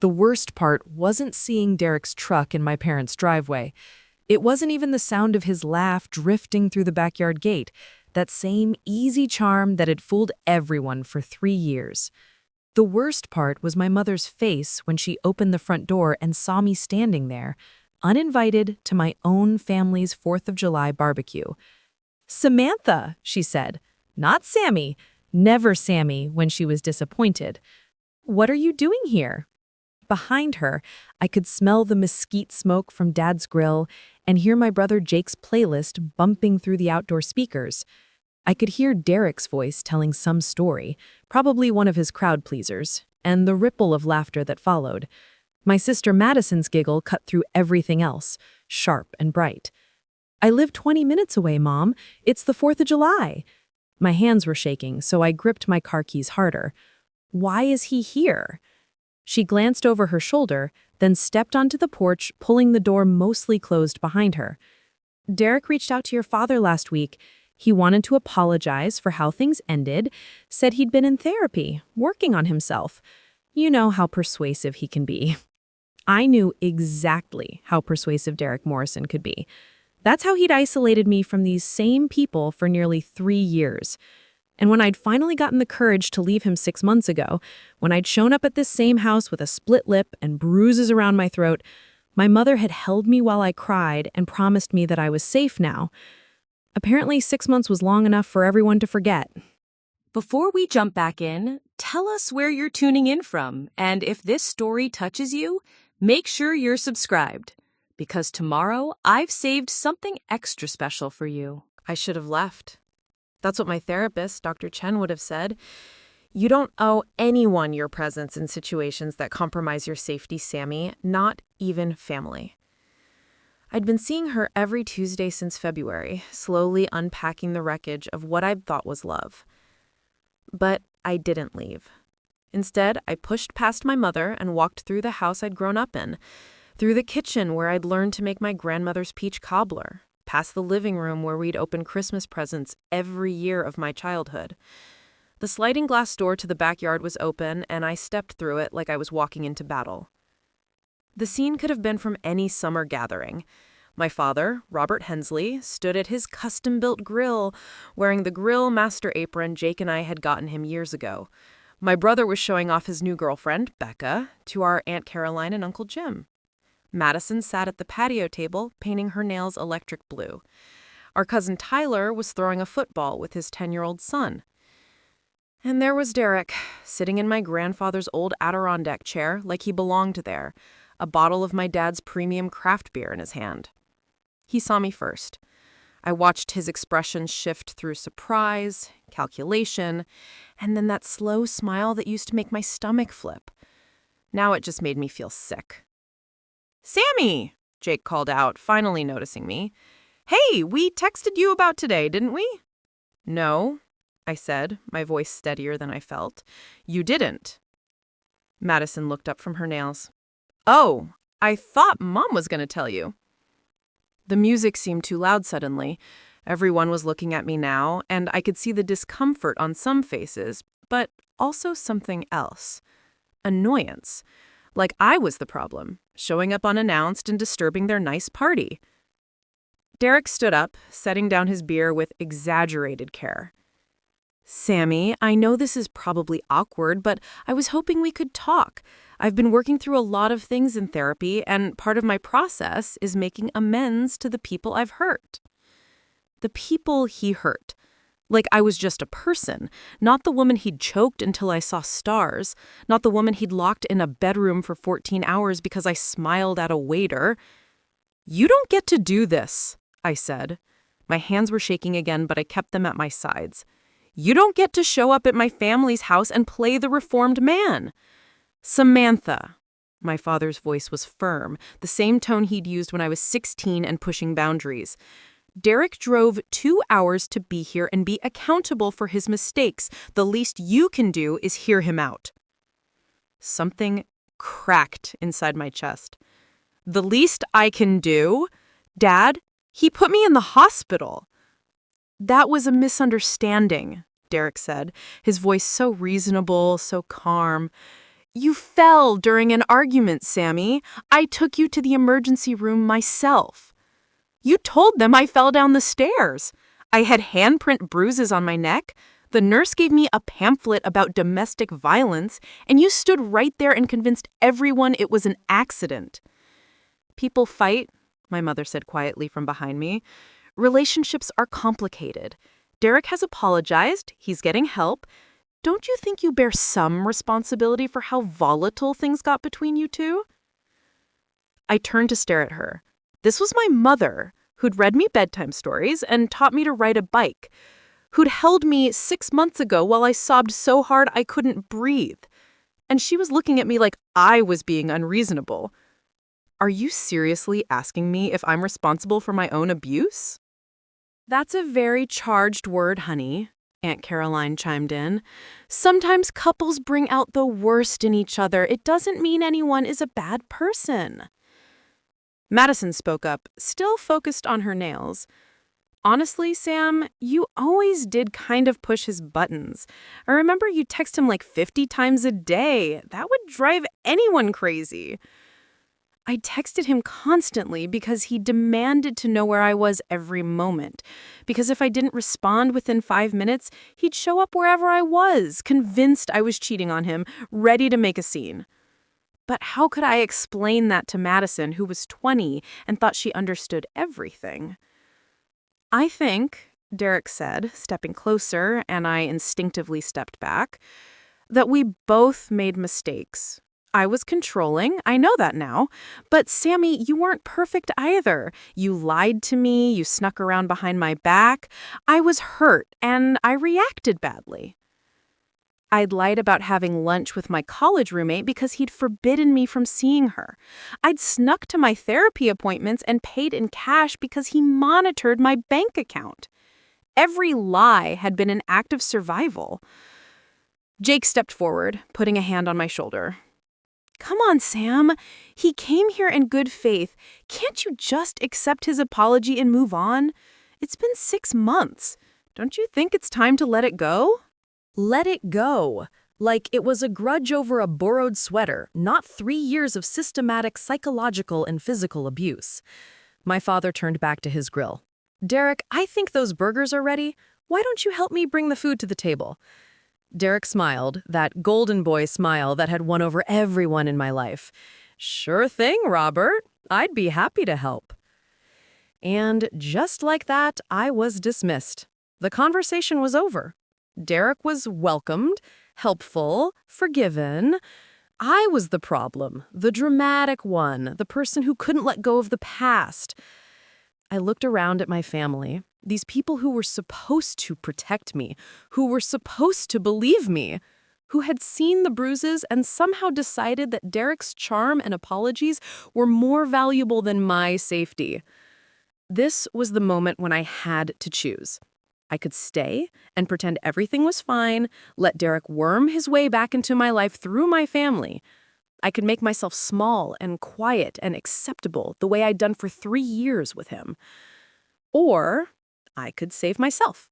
The worst part wasn't seeing Derek's truck in my parents' driveway. It wasn't even the sound of his laugh drifting through the backyard gate, that same easy charm that had fooled everyone for 3 years. The worst part was my mother's face when she opened the front door and saw me standing there, uninvited to my own family's 4th of July barbecue. "Samantha," she said, not Sammy, never Sammy when she was disappointed. "What are you doing here?" Behind her, I could smell the mesquite smoke from Dad's grill and hear my brother Jake's playlist bumping through the outdoor speakers. I could hear Derek's voice telling some story, probably one of his crowd pleasers, and the ripple of laughter that followed. My sister Madison's giggle cut through everything else, sharp and bright. "I live 20 minutes away, Mom. It's the 4th of July. My hands were shaking, so I gripped my car keys harder. "Why is he here?" She glanced over her shoulder, then stepped onto the porch, pulling the door mostly closed behind her. "Derek reached out to your father last week. He wanted to apologize for how things ended, said he'd been in therapy, working on himself. You know how persuasive he can be." I knew exactly how persuasive Derek Morrison could be. That's how he'd isolated me from these same people for nearly 3 years. And when I'd finally gotten the courage to leave him 6 months ago, when I'd shown up at this same house with a split lip and bruises around my throat, my mother had held me while I cried and promised me that I was safe now. Apparently 6 months was long enough for everyone to forget. Before we jump back in, tell us where you're tuning in from, and if this story touches you, make sure you're subscribed, because tomorrow I've saved something extra special for you. I should have left. That's what my therapist, Dr. Chen, would have said. You don't owe anyone your presence in situations that compromise your safety, Sammy, not even family. I'd been seeing her every Tuesday since February, slowly unpacking the wreckage of what I'd thought was love. But I didn't leave. Instead, I pushed past my mother and walked through the house I'd grown up in, through the kitchen where I'd learned to make my grandmother's peach cobbler, past the living room where we'd open Christmas presents every year of my childhood. The sliding glass door to the backyard was open, and I stepped through it like I was walking into battle. The scene could have been from any summer gathering. My father, Robert Hensley, stood at his custom-built grill, wearing the grill master apron Jake and I had gotten him years ago. My brother was showing off his new girlfriend, Becca, to our Aunt Caroline and Uncle Jim. Madison sat at the patio table, painting her nails electric blue. Our cousin Tyler was throwing a football with his 10-year-old son. And there was Derek, sitting in my grandfather's old Adirondack chair like he belonged there, a bottle of my dad's premium craft beer in his hand. He saw me first. I watched his expression shift through surprise, calculation, and then that slow smile that used to make my stomach flip. Now it just made me feel sick. "Sammy!" Jake called out, finally noticing me. "Hey, we texted you about today, didn't we?" "No," I said, my voice steadier than I felt. "You didn't." Madison looked up from her nails. "Oh, I thought Mom was going to tell you." The music seemed too loud suddenly. Everyone was looking at me now, and I could see the discomfort on some faces, but also something else. Annoyance. Like I was the problem, showing up unannounced and disturbing their nice party. Derek stood up, setting down his beer with exaggerated care. "Sammy, I know this is probably awkward, but I was hoping we could talk. I've been working through a lot of things in therapy, and part of my process is making amends to the people I've hurt." The people he hurt. Like I was just a person, not the woman he'd choked until I saw stars, not the woman he'd locked in a bedroom for 14 hours because I smiled at a waiter. "You don't get to do this," I said. My hands were shaking again, but I kept them at my sides. "You don't get to show up at my family's house and play the reformed man." "Samantha." My father's voice was firm, the same tone he'd used when I was 16 and pushing boundaries. "Derek drove 2 hours to be here and be accountable for his mistakes. The least you can do is hear him out." Something cracked inside my chest. "The least I can do? Dad, he put me in the hospital." "That was a misunderstanding," Derek said, his voice so reasonable, so calm. You fell during an argument, Sammy. I took you to the emergency room myself. You told them I fell down the stairs. I had handprint bruises on my neck. The nurse gave me a pamphlet about domestic violence, and you stood right there and convinced everyone it was an accident. People fight, my mother said quietly from behind me. Relationships are complicated. Derek has apologized. He's getting help. Don't you think you bear some responsibility for how volatile things got between you two? I turned to stare at her. This was my mother, who'd read me bedtime stories and taught me to ride a bike, who'd held me 6 months ago while I sobbed so hard I couldn't breathe. And she was looking at me like I was being unreasonable. Are you seriously asking me if I'm responsible for my own abuse? That's a very charged word, honey, Aunt Caroline chimed in. Sometimes couples bring out the worst in each other. It doesn't mean anyone is a bad person. Madison spoke up, still focused on her nails. Honestly, Sam, you always did kind of push his buttons. I remember you text him like 50 times a day. That would drive anyone crazy. I texted him constantly because he demanded to know where I was every moment. Because if I didn't respond within 5 minutes, he'd show up wherever I was, convinced I was cheating on him, ready to make a scene. But how could I explain that to Madison, who was 20 and thought she understood everything? I think, Derek said, stepping closer, and I instinctively stepped back, that we both made mistakes. I was controlling, I know that now. But Sammy, you weren't perfect either. You lied to me, you snuck around behind my back. I was hurt, and I reacted badly. I'd lied about having lunch with my college roommate because he'd forbidden me from seeing her. I'd snuck to my therapy appointments and paid in cash because he monitored my bank account. Every lie had been an act of survival. Jake stepped forward, putting a hand on my shoulder. Come on, Sam. He came here in good faith. Can't you just accept his apology and move on? It's been 6 months. Don't you think it's time to let it go? Let it go. Like it was a grudge over a borrowed sweater, not 3 years of systematic psychological and physical abuse. My father turned back to his grill. Derek, I think those burgers are ready. Why don't you help me bring the food to the table? Derek smiled, that golden boy smile that had won over everyone in my life. Sure thing, Robert. I'd be happy to help. And just like that, I was dismissed. The conversation was over. Derek was welcomed, helpful, forgiven. I was the problem, the dramatic one, the person who couldn't let go of the past. I looked around at my family, these people who were supposed to protect me, who were supposed to believe me, who had seen the bruises and somehow decided that Derek's charm and apologies were more valuable than my safety. This was the moment when I had to choose. I could stay and pretend everything was fine, let Derek worm his way back into my life through my family. I could make myself small and quiet and acceptable the way I'd done for 3 years with him. Or I could save myself.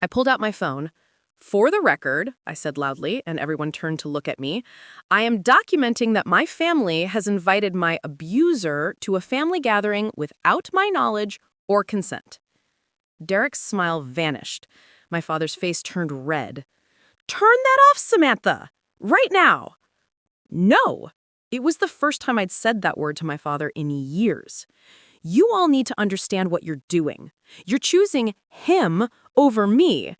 I pulled out my phone. For the record, I said loudly, and everyone turned to look at me, I am documenting that my family has invited my abuser to a family gathering without my knowledge or consent. Derek's smile vanished. My father's face turned red. Turn that off, Samantha! Right now! No! It was the first time I'd said that word to my father in years. You all need to understand what you're doing. You're choosing him over me.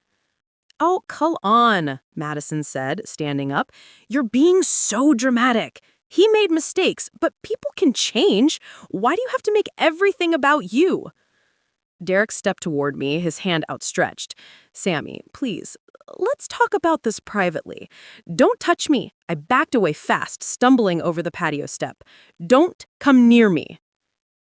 Oh, come on, Madison said, standing up. You're being so dramatic. He made mistakes, but people can change. Why do you have to make everything about you? Derek stepped toward me, his hand outstretched. Sammy, please, let's talk about this privately. Don't touch me. I backed away fast, stumbling over the patio step. Don't come near me.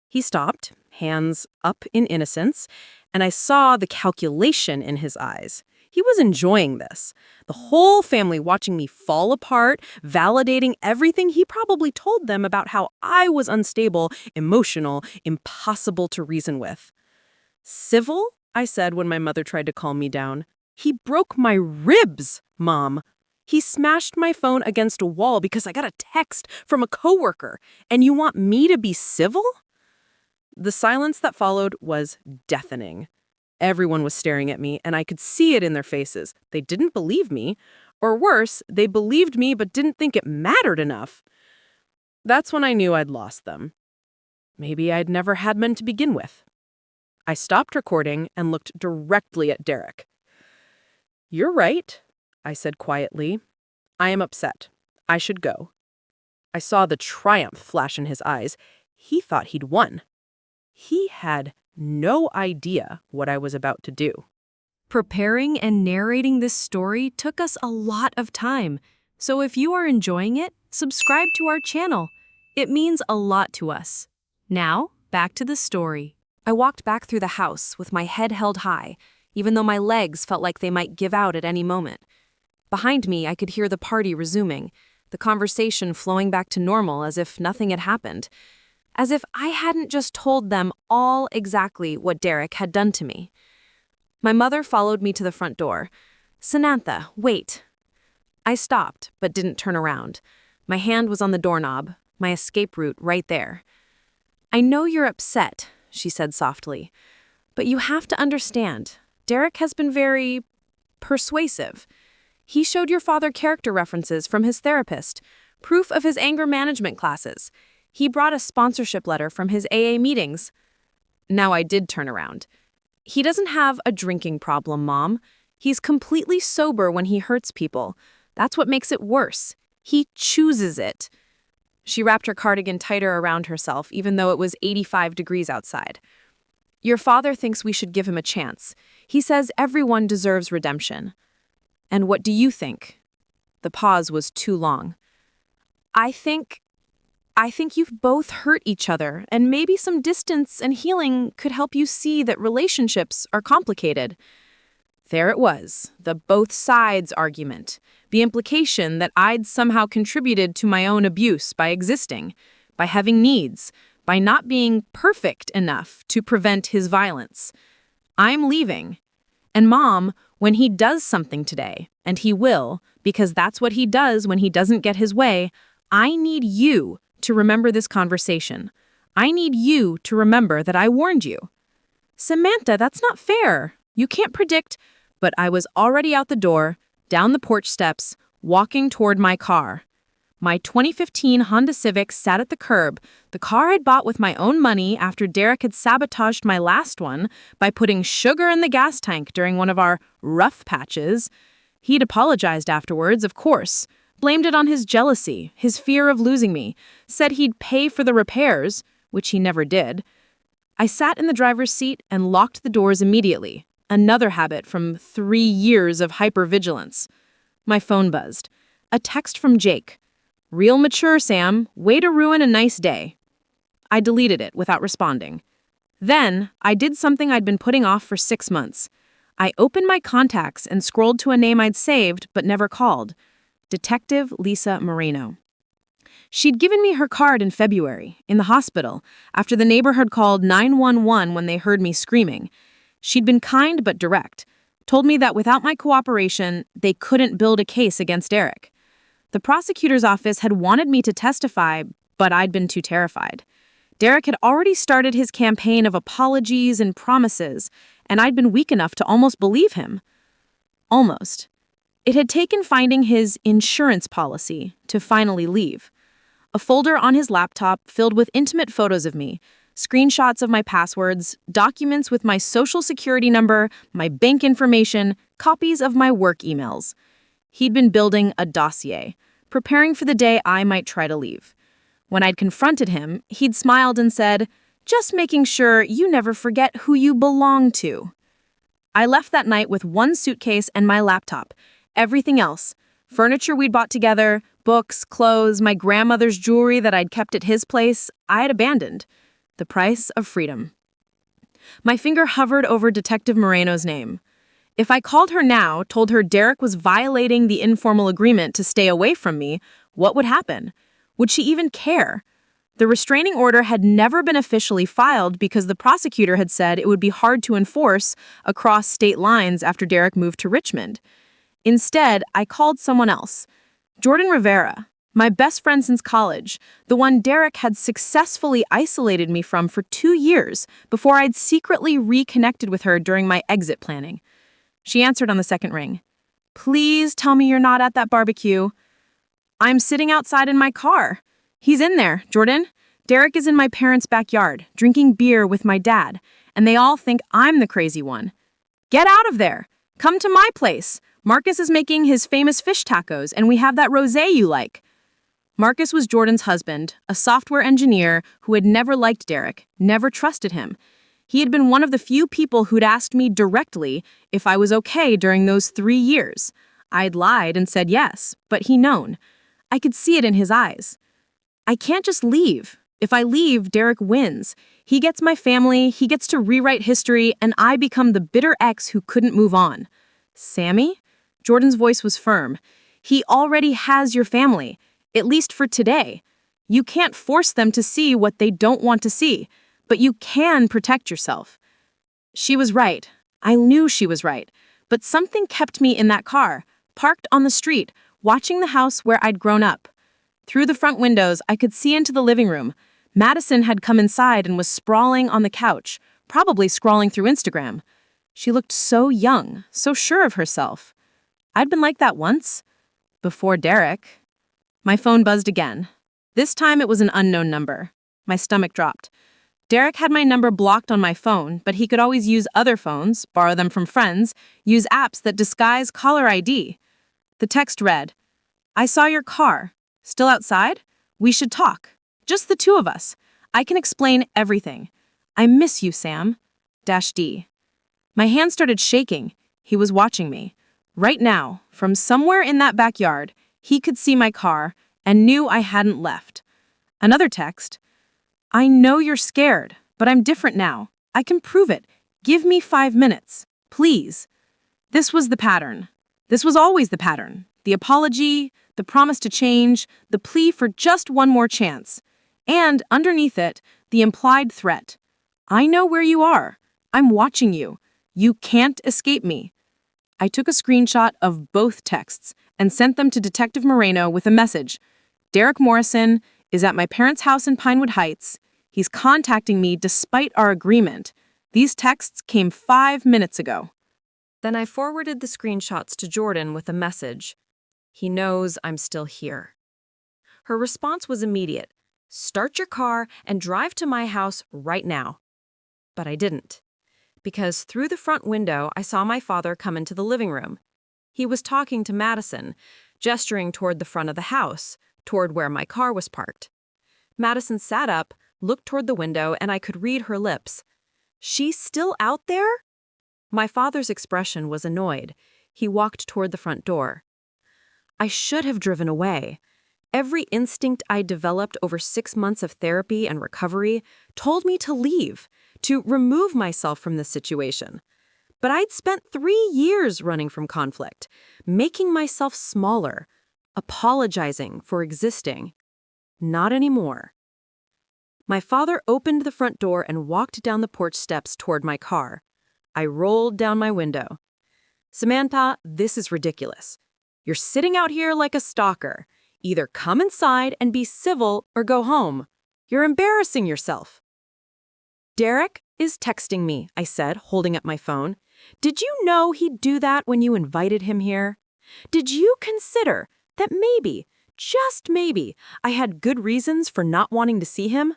He stopped, hands up in innocence, and I saw the calculation in his eyes. He was enjoying this. The whole family watching me fall apart, validating everything he probably told them about how I was unstable, emotional, impossible to reason with. Civil? I said when my mother tried to calm me down. He broke my ribs, Mom. He smashed my phone against a wall because I got a text from a coworker, and you want me to be civil? The silence that followed was deafening. Everyone was staring at me, and I could see it in their faces. They didn't believe me. Or worse, they believed me but didn't think it mattered enough. That's when I knew I'd lost them. Maybe I'd never had men to begin with. I stopped recording and looked directly at Derek. "You're right," I said quietly. "I am upset. I should go." I saw the triumph flash in his eyes. He thought he'd won. He had no idea what I was about to do. Preparing and narrating this story took us a lot of time, so if you are enjoying it, subscribe to our channel. It means a lot to us. Now, back to the story. I walked back through the house with my head held high, even though my legs felt like they might give out at any moment. Behind me, I could hear the party resuming, the conversation flowing back to normal as if nothing had happened, as if I hadn't just told them all exactly what Derek had done to me. My mother followed me to the front door. "Samantha, wait." I stopped, but didn't turn around. My hand was on the doorknob, my escape route right there. "I know you're upset," she said softly, "but you have to understand, Derek has been very persuasive. He showed your father character references from his therapist, proof of his anger management classes. He brought a sponsorship letter from his AA meetings." Now I did turn around. "He doesn't have a drinking problem, Mom. He's completely sober when he hurts people. That's what makes it worse. He chooses it." She wrapped her cardigan tighter around herself, even though it was 85 degrees outside. "Your father thinks we should give him a chance. He says everyone deserves redemption." "And what do you think?" The pause was too long. I think you've both hurt each other, and maybe some distance and healing could help you see that relationships are complicated." There it was, the both sides argument, the implication that I'd somehow contributed to my own abuse by existing, by having needs, by not being perfect enough to prevent his violence. I'm leaving. And Mom, when he does something today, and he will, because that's what he does when he doesn't get his way, I need you to remember this conversation. I need you to remember that I warned you. "Samantha, that's not fair. You can't predict." But I was already out the door, down the porch steps, walking toward my car. My 2015 Honda Civic sat at the curb, the car I'd bought with my own money after Derek had sabotaged my last one by putting sugar in the gas tank during one of our rough patches. He'd apologized afterwards, of course, blamed it on his jealousy, his fear of losing me, said he'd pay for the repairs, which he never did. I sat in the driver's seat and locked the doors immediately, another habit from 3 years of hypervigilance. My phone buzzed. A text from Jake. "Real mature, Sam. Way to ruin a nice day." I deleted it without responding. Then, I did something I'd been putting off for 6 months. I opened my contacts and scrolled to a name I'd saved but never called. Detective Lisa Moreno. She'd given me her card in February, in the hospital, after the neighborhood called 911 when they heard me screaming. She'd been kind but direct, told me that without my cooperation, they couldn't build a case against Derek. The prosecutor's office had wanted me to testify, but I'd been too terrified. Derek had already started his campaign of apologies and promises, and I'd been weak enough to almost believe him. Almost. It had taken finding his insurance policy to finally leave. A folder on his laptop filled with intimate photos of me, screenshots of my passwords, documents with my social security number, my bank information, copies of my work emails. He'd been building a dossier, preparing for the day I might try to leave. When I'd confronted him, he'd smiled and said, "Just making sure you never forget who you belong to." I left that night with one suitcase and my laptop. Everything else, furniture we'd bought together, books, clothes, my grandmother's jewelry that I'd kept at his place, I had abandoned. The price of freedom. My finger hovered over Detective Moreno's name. If I called her now, told her Derek was violating the informal agreement to stay away from me, what would happen? Would she even care? The restraining order had never been officially filed because the prosecutor had said it would be hard to enforce across state lines after Derek moved to Richmond. Instead, I called someone else. Jordan Rivera, my best friend since college, the one Derek had successfully isolated me from for 2 years before I'd secretly reconnected with her during my exit planning. She answered on the second ring. Please tell me you're not at that barbecue. I'm sitting outside in my car. He's in there, Jordan. Derek is in my parents' backyard, drinking beer with my dad, and they all think I'm the crazy one. Get out of there. Come to my place. Marcus is making his famous fish tacos, and we have that rosé you like. Marcus was Jordan's husband, a software engineer who had never liked Derek, never trusted him. He had been one of the few people who'd asked me directly if I was okay during those 3 years. I'd lied and said yes, but he known. I could see it in his eyes. I can't just leave. If I leave, Derek wins. He gets my family, he gets to rewrite history, and I become the bitter ex who couldn't move on. Sammy? Jordan's voice was firm. He already has your family, at least for today. You can't force them to see what they don't want to see, but you can protect yourself. She was right. I knew she was right. But something kept me in that car, parked on the street, watching the house where I'd grown up. Through the front windows, I could see into the living room. Madison had come inside and was sprawling on the couch, probably scrolling through Instagram. She looked so young, so sure of herself. I'd been like that once. Before Derek. My phone buzzed again. This time it was an unknown number. My stomach dropped. Derek had my number blocked on my phone, but he could always use other phones, borrow them from friends, use apps that disguise caller ID. The text read, I saw your car. Still outside? We should talk. Just the two of us. I can explain everything. I miss you, Sam. -D. My hand started shaking. He was watching me. Right now, from somewhere in that backyard, he could see my car and knew I hadn't left. Another text. I know you're scared, but I'm different now. I can prove it. Give me 5 minutes. Please. This was the pattern. This was always the pattern. The apology, the promise to change, the plea for just one more chance. And underneath it, the implied threat. I know where you are. I'm watching you. You can't escape me. I took a screenshot of both texts and sent them to Detective Moreno with a message. Derek Morrison is at my parents' house in Pinewood Heights. He's contacting me despite our agreement. These texts came 5 minutes ago. Then I forwarded the screenshots to Jordan with a message. He knows I'm still here. Her response was immediate. Start your car and drive to my house right now. But I didn't. Because through the front window, I saw my father come into the living room. He was talking to Madison, gesturing toward the front of the house, toward where my car was parked. Madison sat up, looked toward the window, and I could read her lips. She's still out there? My father's expression was annoyed. He walked toward the front door. I should have driven away. Every instinct I developed over 6 months of therapy and recovery told me to leave, to remove myself from this situation. But I'd spent 3 years running from conflict, making myself smaller, apologizing for existing. Not anymore. My father opened the front door and walked down the porch steps toward my car. I rolled down my window. Samantha, this is ridiculous. You're sitting out here like a stalker. Either come inside and be civil or go home. You're embarrassing yourself. Derek is texting me, I said, holding up my phone. Did you know he'd do that when you invited him here? Did you consider that maybe, just maybe, I had good reasons for not wanting to see him?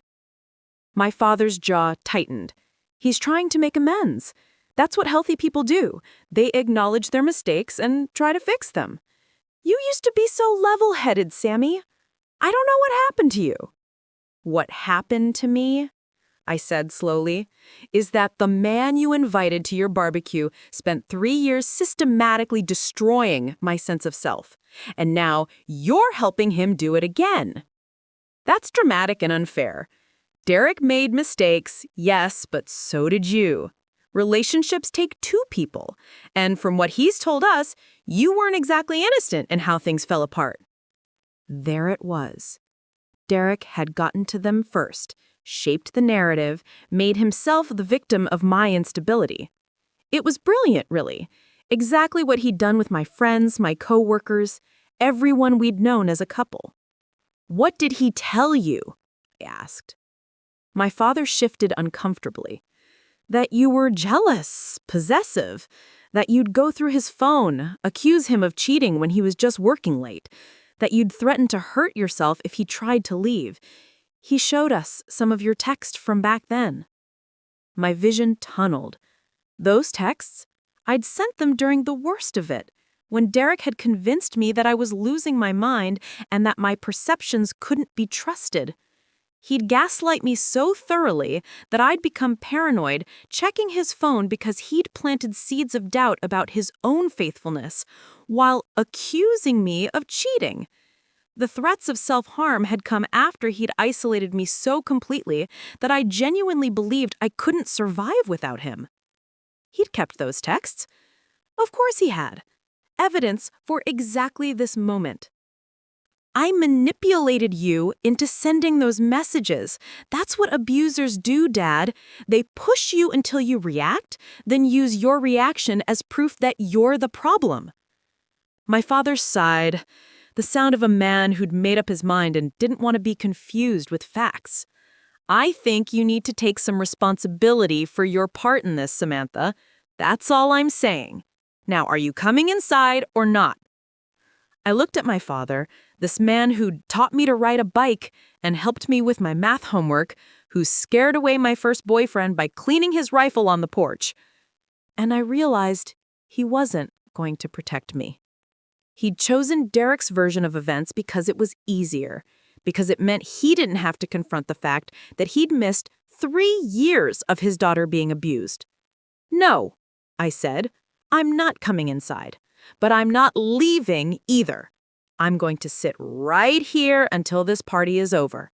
My father's jaw tightened. He's trying to make amends. That's what healthy people do. They acknowledge their mistakes and try to fix them. You used to be so level-headed, Sammy. I don't know what happened to you. What happened to me, I said slowly, is that the man you invited to your barbecue spent 3 years systematically destroying my sense of self. And now you're helping him do it again. That's dramatic and unfair. Derek made mistakes, yes, but so did you. Relationships take 2 people, and from what he's told us, you weren't exactly innocent in how things fell apart. There it was. Derek had gotten to them first, shaped the narrative, made himself the victim of my instability. It was brilliant, really. Exactly what he'd done with my friends, my coworkers, everyone we'd known as a couple. "What did he tell you?" I asked. My father shifted uncomfortably. "That you were jealous, possessive, that you'd go through his phone, accuse him of cheating when he was just working late, that you'd threaten to hurt yourself if he tried to leave. He showed us some of your texts from back then." My vision tunneled. Those texts? I'd sent them during the worst of it, when Derek had convinced me that I was losing my mind and that my perceptions couldn't be trusted. He'd gaslight me so thoroughly that I'd become paranoid, checking his phone because he'd planted seeds of doubt about his own faithfulness, while accusing me of cheating. The threats of self-harm had come after he'd isolated me so completely that I genuinely believed I couldn't survive without him. He'd kept those texts. Of course he had. Evidence for exactly this moment. "I manipulated you into sending those messages. That's what abusers do, Dad. They push you until you react, then use your reaction as proof that you're the problem." My father sighed, the sound of a man who'd made up his mind and didn't want to be confused with facts. "I think you need to take some responsibility for your part in this, Samantha. That's all I'm saying. Now, are you coming inside or not?" I looked at my father, this man who'd taught me to ride a bike and helped me with my math homework, who scared away my first boyfriend by cleaning his rifle on the porch. And I realized he wasn't going to protect me. He'd chosen Derek's version of events because it was easier, because it meant he didn't have to confront the fact that he'd missed 3 years of his daughter being abused. "No," I said, "I'm not coming inside. But I'm not leaving either. I'm going to sit right here until this party is over."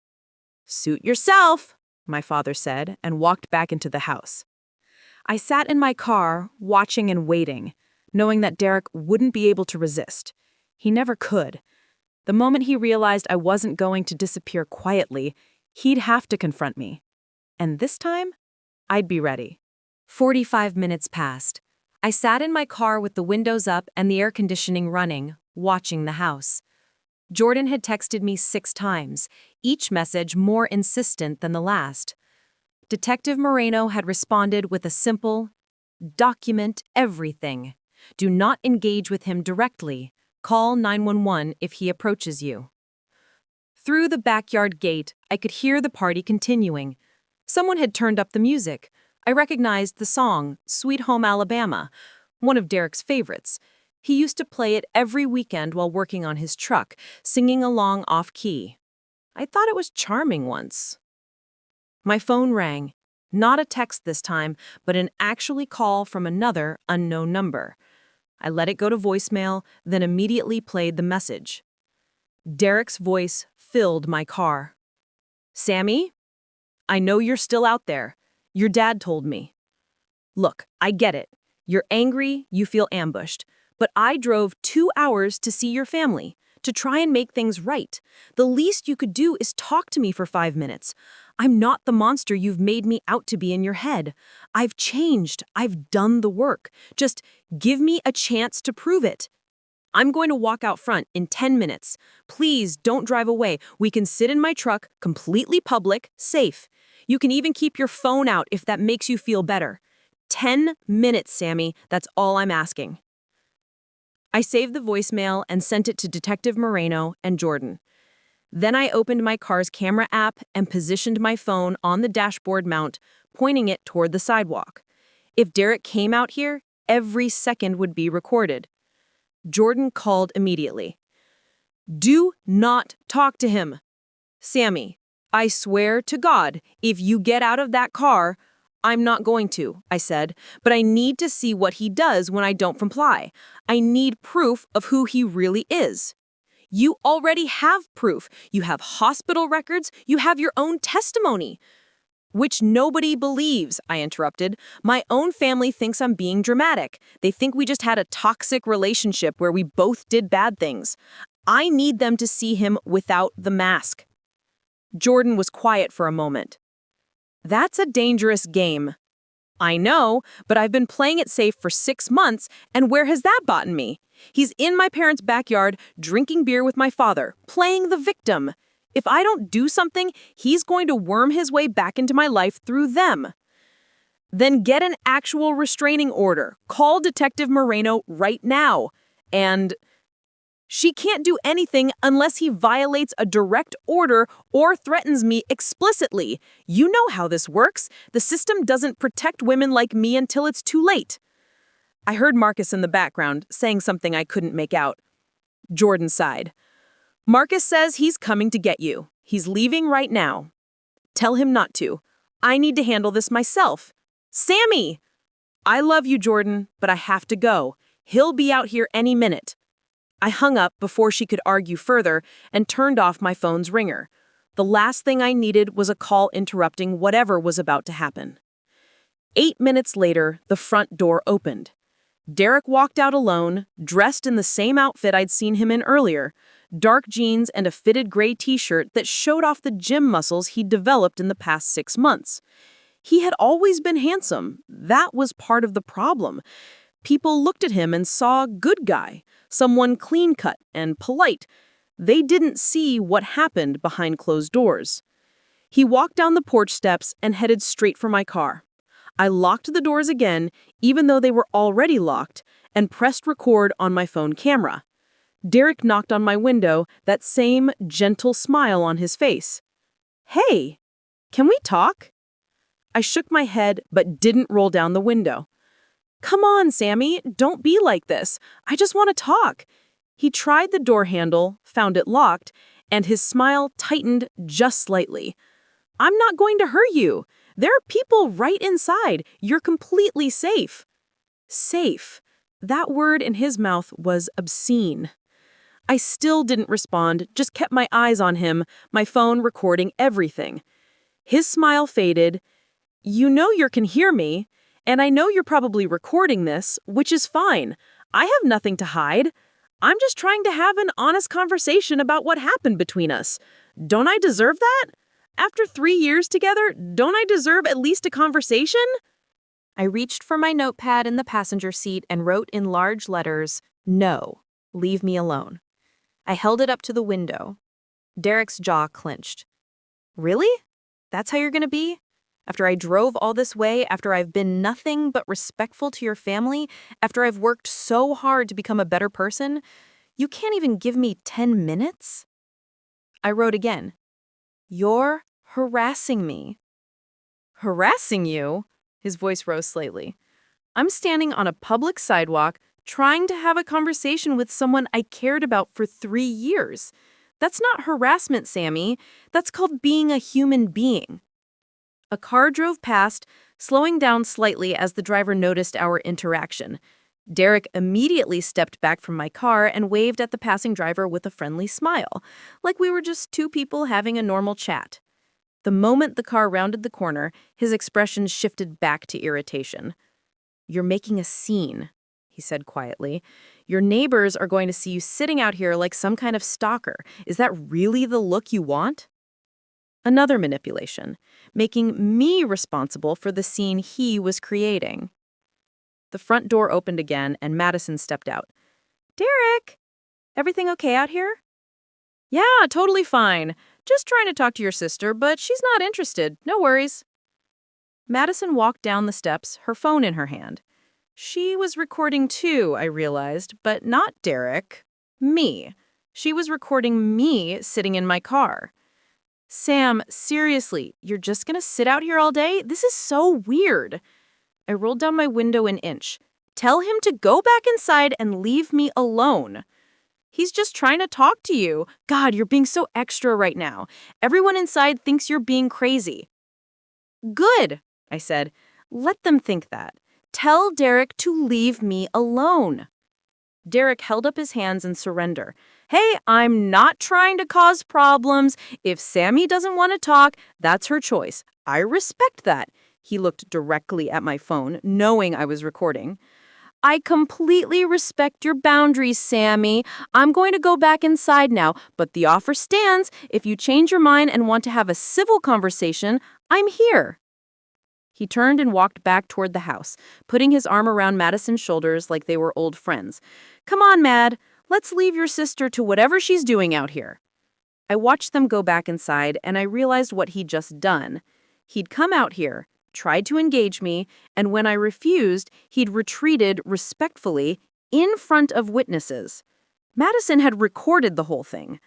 "Suit yourself," my father said, and walked back into the house. I sat in my car, watching and waiting, knowing that Derek wouldn't be able to resist. He never could. The moment he realized I wasn't going to disappear quietly, he'd have to confront me. And this time, I'd be ready. 45 minutes passed. I sat in my car with the windows up and the air conditioning running, watching the house. Jordan had texted me 6 times, each message more insistent than the last. Detective Moreno had responded with a simple, "Document everything. Do not engage with him directly. Call 911 if he approaches you." Through the backyard gate, I could hear the party continuing. Someone had turned up the music. I recognized the song, "Sweet Home Alabama," one of Derek's favorites. He used to play it every weekend while working on his truck, singing along off-key. I thought it was charming once. My phone rang. Not a text this time, but an actual call from another unknown number. I let it go to voicemail, then immediately played the message. Derek's voice filled my car. "Sammy? I know you're still out there. Your dad told me. Look, I get it. You're angry, you feel ambushed. But I drove 2 hours to see your family, to try and make things right. The least you could do is talk to me for 5 minutes. I'm not the monster you've made me out to be in your head. I've changed. I've done the work. Just give me a chance to prove it. I'm going to walk out front in 10 minutes. Please don't drive away. We can sit in my truck, completely public, safe. You can even keep your phone out if that makes you feel better. 10 minutes, Sammy. That's all I'm asking." I saved the voicemail and sent it to Detective Moreno and Jordan. Then I opened my car's camera app and positioned my phone on the dashboard mount, pointing it toward the sidewalk. If Derek came out here, every second would be recorded. Jordan called immediately. "Do not talk to him. Sammy, I swear to God, if you get out of that car—" "I'm not going to," I said, "but I need to see what he does when I don't comply. I need proof of who he really is." "You already have proof. You have hospital records. You have your own testimony." "Which nobody believes," I interrupted. "My own family thinks I'm being dramatic. They think we just had a toxic relationship where we both did bad things. I need them to see him without the mask." Jordan was quiet for a moment. "That's a dangerous game." I know, but I've been playing it safe for 6 months, and where has that gotten me? He's in my parents' backyard, drinking beer with my father, playing the victim. If I don't do something, he's going to worm his way back into my life through them. Then get an actual restraining order. Call Detective Moreno right now. And she can't do anything unless he violates a direct order or threatens me explicitly. You know how this works. The system doesn't protect women like me until it's too late. I heard Marcus in the background saying something I couldn't make out. Jordan sighed. Marcus says he's coming to get you. He's leaving right now. Tell him not to. I need to handle this myself. Sammy! I love you, Jordan, but I have to go. He'll be out here any minute. I hung up before she could argue further and turned off my phone's ringer. The last thing I needed was a call interrupting whatever was about to happen. 8 minutes later, the front door opened. Derek walked out alone, dressed in the same outfit I'd seen him in earlier, dark jeans and a fitted gray t-shirt that showed off the gym muscles he'd developed in the past 6 months. He had always been handsome. That was part of the problem. People looked at him and saw a good guy, someone clean-cut and polite. They didn't see what happened behind closed doors. He walked down the porch steps and headed straight for my car. I locked the doors again, even though they were already locked, and pressed record on my phone camera. Derek knocked on my window, that same gentle smile on his face. Hey, can we talk? I shook my head but didn't roll down the window. Come on, Sammy, don't be like this. I just want to talk. He tried the door handle, found it locked, and his smile tightened just slightly. I'm not going to hurt you. There are people right inside. You're completely safe. Safe. That word in his mouth was obscene. I still didn't respond, just kept my eyes on him, my phone recording everything. His smile faded. You know you can hear me, and I know you're probably recording this, which is fine. I have nothing to hide. I'm just trying to have an honest conversation about what happened between us. Don't I deserve that? After 3 years together, don't I deserve at least a conversation? I reached for my notepad in the passenger seat and wrote in large letters, "No, leave me alone." I held it up to the window. Derek's jaw clenched. Really? That's how you're going to be? After I drove all this way, after I've been nothing but respectful to your family, after I've worked so hard to become a better person, you can't even give me 10 minutes? I wrote again. You're harassing me. Harassing you? His voice rose slightly. I'm standing on a public sidewalk trying to have a conversation with someone I cared about for 3 years. That's not harassment, Sammy. That's called being a human being. A car drove past, slowing down slightly as the driver noticed our interaction. Derek immediately stepped back from my car and waved at the passing driver with a friendly smile, like we were just two people having a normal chat. The moment the car rounded the corner, his expression shifted back to irritation. You're making a scene, he said quietly. Your neighbors are going to see you sitting out here like some kind of stalker. Is that really the look you want? Another manipulation, making me responsible for the scene he was creating. The front door opened again and Madison stepped out. Derek, everything okay out here? Yeah, totally fine. Just trying to talk to your sister, but she's not interested. No worries. Madison walked down the steps, her phone in her hand. She was recording too, I realized, but not Derek. Me. She was recording me sitting in my car. Sam, seriously, you're just gonna sit out here all day? This is so weird. I rolled down my window an inch. Tell him to go back inside and leave me alone. He's just trying to talk to you. God, you're being so extra right now. Everyone inside thinks you're being crazy. Good, I said. Let them think that. Tell Derek to leave me alone. Derek held up his hands in surrender. Hey, I'm not trying to cause problems. If Sammy doesn't want to talk, that's her choice. I respect that. He looked directly at my phone, knowing I was recording. I completely respect your boundaries, Sammy. I'm going to go back inside now, but the offer stands. If you change your mind and want to have a civil conversation, I'm here. He turned and walked back toward the house, putting his arm around Madison's shoulders like they were old friends. "Come on, Mad. Let's leave your sister to whatever she's doing out here." I watched them go back inside, and I realized what he'd just done. He'd come out here, tried to engage me, and when I refused, he'd retreated respectfully in front of witnesses. Madison had recorded the whole thing.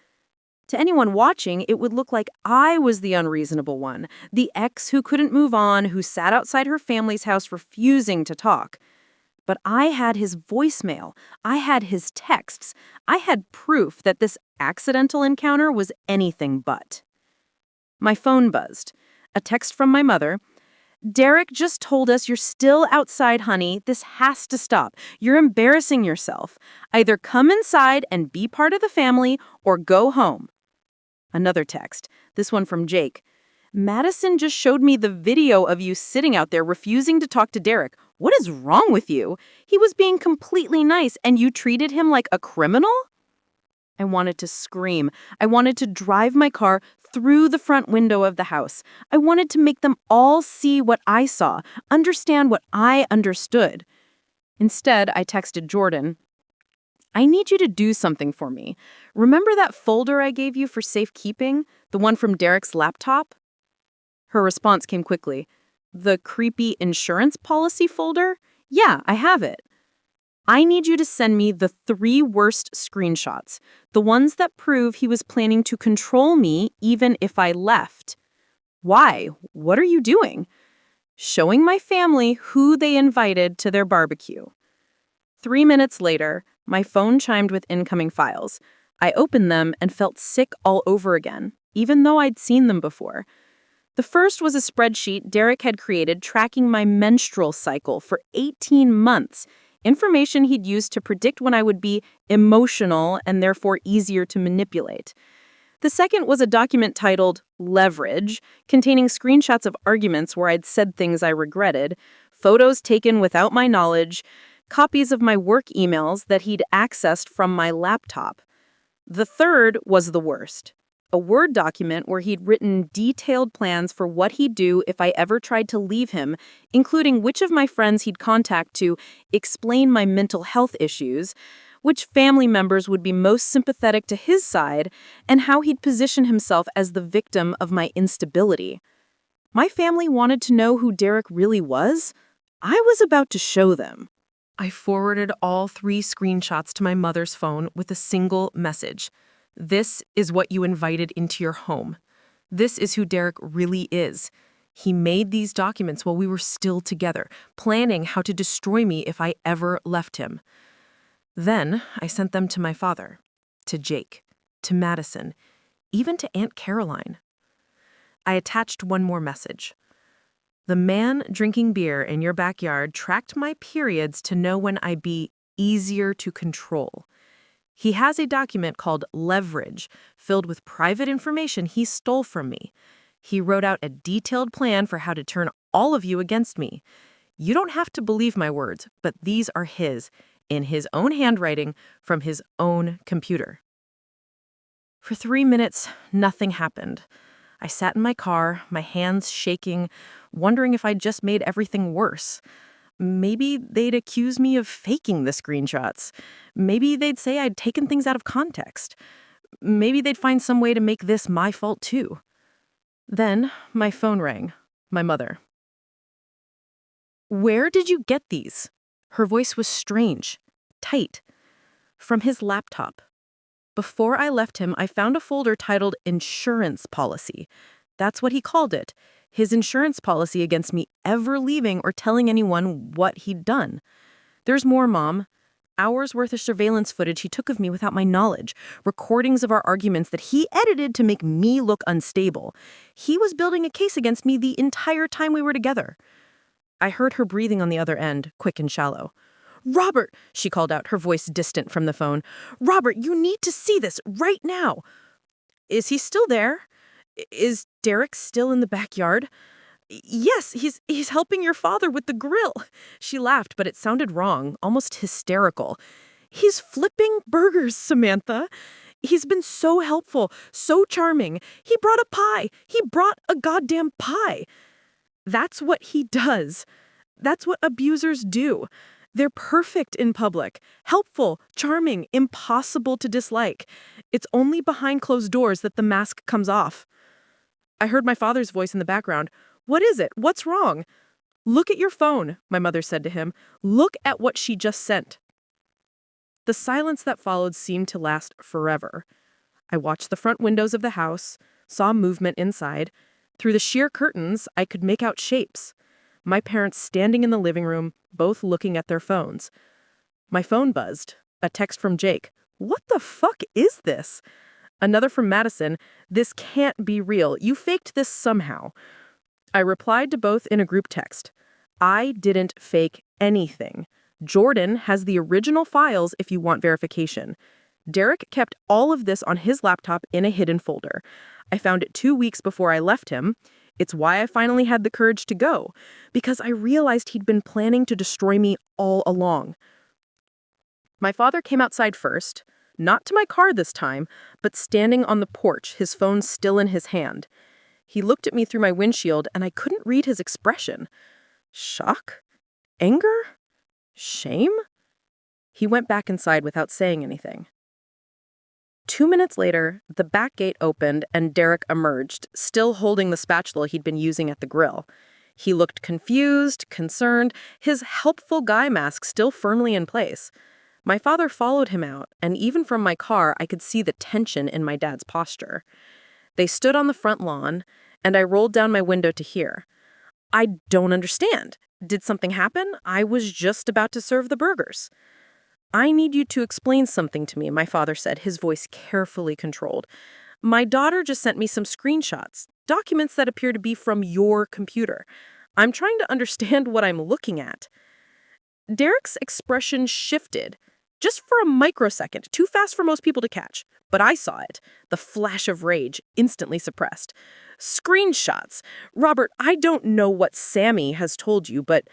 To anyone watching, it would look like I was the unreasonable one, the ex who couldn't move on, who sat outside her family's house refusing to talk. But I had his voicemail. I had his texts. I had proof that this accidental encounter was anything but. My phone buzzed. A text from my mother. "Derek just told us you're still outside, honey. This has to stop. You're embarrassing yourself. Either come inside and be part of the family or go home." Another text, this one from Jake. "Madison just showed me the video of you sitting out there refusing to talk to Derek. What is wrong with you? He was being completely nice and you treated him like a criminal?" I wanted to scream. I wanted to drive my car through the front window of the house. I wanted to make them all see what I saw, understand what I understood. Instead, I texted Jordan, "I need you to do something for me. Remember that folder I gave you for safekeeping? The one from Derek's laptop?" Her response came quickly. "The creepy insurance policy folder? Yeah, I have it. I need you to send me the 3 worst screenshots, the ones that prove he was planning to control me even if I left." "Why? What are you doing?" "Showing my family who they invited to their barbecue." 3 minutes later, my phone chimed with incoming files. I opened them and felt sick all over again, even though I'd seen them before. The first was a spreadsheet Derek had created tracking my menstrual cycle for 18 months, information he'd used to predict when I would be emotional and therefore easier to manipulate. The second was a document titled Leverage, containing screenshots of arguments where I'd said things I regretted, photos taken without my knowledge, copies of my work emails that he'd accessed from my laptop. The third was the worst. A Word document where he'd written detailed plans for what he'd do if I ever tried to leave him, including which of my friends he'd contact to explain my mental health issues, which family members would be most sympathetic to his side, and how he'd position himself as the victim of my instability. My family wanted to know who Derek really was. I was about to show them. I forwarded all 3 screenshots to my mother's phone with a single message. "This is what you invited into your home. This is who Derek really is. He made these documents while we were still together, planning how to destroy me if I ever left him." Then I sent them to my father, to Jake, to Madison, even to Aunt Caroline. I attached one more message. "The man drinking beer in your backyard tracked my periods to know when I'd be easier to control. He has a document called Leverage, filled with private information he stole from me. He wrote out a detailed plan for how to turn all of you against me. You don't have to believe my words, but these are his, in his own handwriting, from his own computer." For 3 minutes, nothing happened. I sat in my car, my hands shaking, wondering if I'd just made everything worse. Maybe they'd accuse me of faking the screenshots. Maybe they'd say I'd taken things out of context. Maybe they'd find some way to make this my fault too. Then my phone rang. My mother. "Where did you get these?" Her voice was strange, tight. "From his laptop. Before I left him, I found a folder titled Insurance Policy. That's what he called it. His insurance policy against me ever leaving or telling anyone what he'd done. There's more, Mom. Hours worth of surveillance footage he took of me without my knowledge. Recordings of our arguments that he edited to make me look unstable. He was building a case against me the entire time we were together." I heard her breathing on the other end, quick and shallow. "Robert," she called out, her voice distant from the phone. "Robert, you need to see this right now." "Is he still there? Is Derek still in the backyard?" "Yes, he's helping your father with the grill." She laughed, but it sounded wrong, almost hysterical. "He's flipping burgers, Samantha. He's been so helpful, so charming. He brought a pie. He brought a goddamn pie." That's what he does. That's what abusers do. They're perfect in public, helpful, charming, impossible to dislike. It's only behind closed doors that the mask comes off. I heard my father's voice in the background. "What is it? What's wrong?" "Look at your phone," my mother said to him. "Look at what she just sent." The silence that followed seemed to last forever. I watched the front windows of the house, saw movement inside. Through the sheer curtains, I could make out shapes. My parents standing in the living room, both looking at their phones. My phone buzzed. A text from Jake. "What the fuck is this?" Another from Madison. "This can't be real. You faked this somehow." I replied to both in a group text. I didn't fake anything. Jordan has the original files if you want verification. Derek kept all of this on his laptop in a hidden folder. I found it 2 weeks before I left him. It's why I finally had the courage to go, because I realized he'd been planning to destroy me all along. My father came outside first, not to my car this time, but standing on the porch, his phone still in his hand. He looked at me through my windshield, and I couldn't read his expression. Shock? Anger? Shame? He went back inside without saying anything. 2 minutes later, the back gate opened and Derek emerged, still holding the spatula he'd been using at the grill. He looked confused, concerned, his helpful guy mask still firmly in place. My father followed him out, and even from my car, I could see the tension in my dad's posture. They stood on the front lawn, and I rolled down my window to hear. "I don't understand. Did something happen? I was just about to serve the burgers." "I need you to explain something to me," my father said, his voice carefully controlled. "My daughter just sent me some screenshots, documents that appear to be from your computer. I'm trying to understand what I'm looking at." Derek's expression shifted, just for a microsecond, too fast for most people to catch. But I saw it, the flash of rage, instantly suppressed. "Screenshots. Robert, I don't know what Sammy has told you, but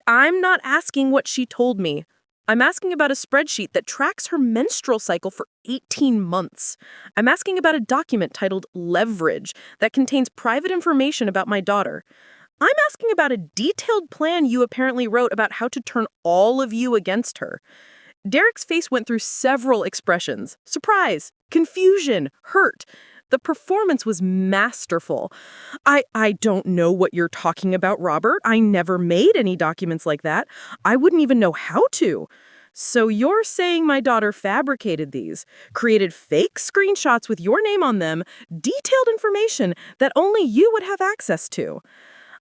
I'm not asking what she told me. I'm asking about a spreadsheet that tracks her menstrual cycle for 18 months. I'm asking about a document titled Leverage that contains private information about my daughter. I'm asking about a detailed plan you apparently wrote about how to turn all of you against her." Derek's face went through several expressions: surprise, confusion, hurt. The performance was masterful. I don't know what you're talking about, Robert. I never made any documents like that. I wouldn't even know how to." "So you're saying my daughter fabricated these, created fake screenshots with your name on them, detailed information that only you would have access to?"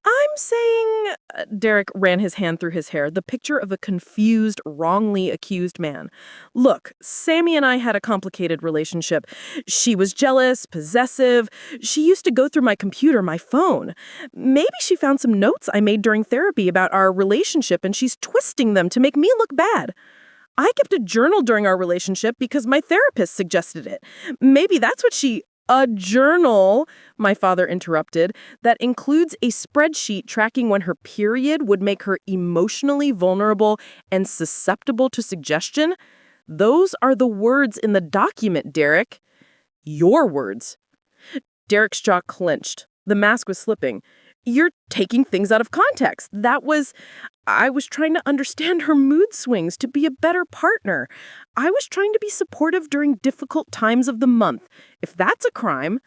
"I'm saying," Derek ran his hand through his hair, the picture of a confused, wrongly accused man. "Look, Sammy and I had a complicated relationship. She was jealous, possessive. She used to go through my computer, my phone. Maybe she found some notes I made during therapy about our relationship and she's twisting them to make me look bad. I kept a journal during our relationship because my therapist suggested it. Maybe that's what she—" "A journal," my father interrupted, "that includes a spreadsheet tracking when her period would make her emotionally vulnerable and susceptible to suggestion? Those are the words in the document, Derek." "Your words." Derek's jaw clenched. The mask was slipping. "You're taking things out of context. I was trying to understand her mood swings, to be a better partner. I was trying to be supportive during difficult times of the month. If that's a crime—"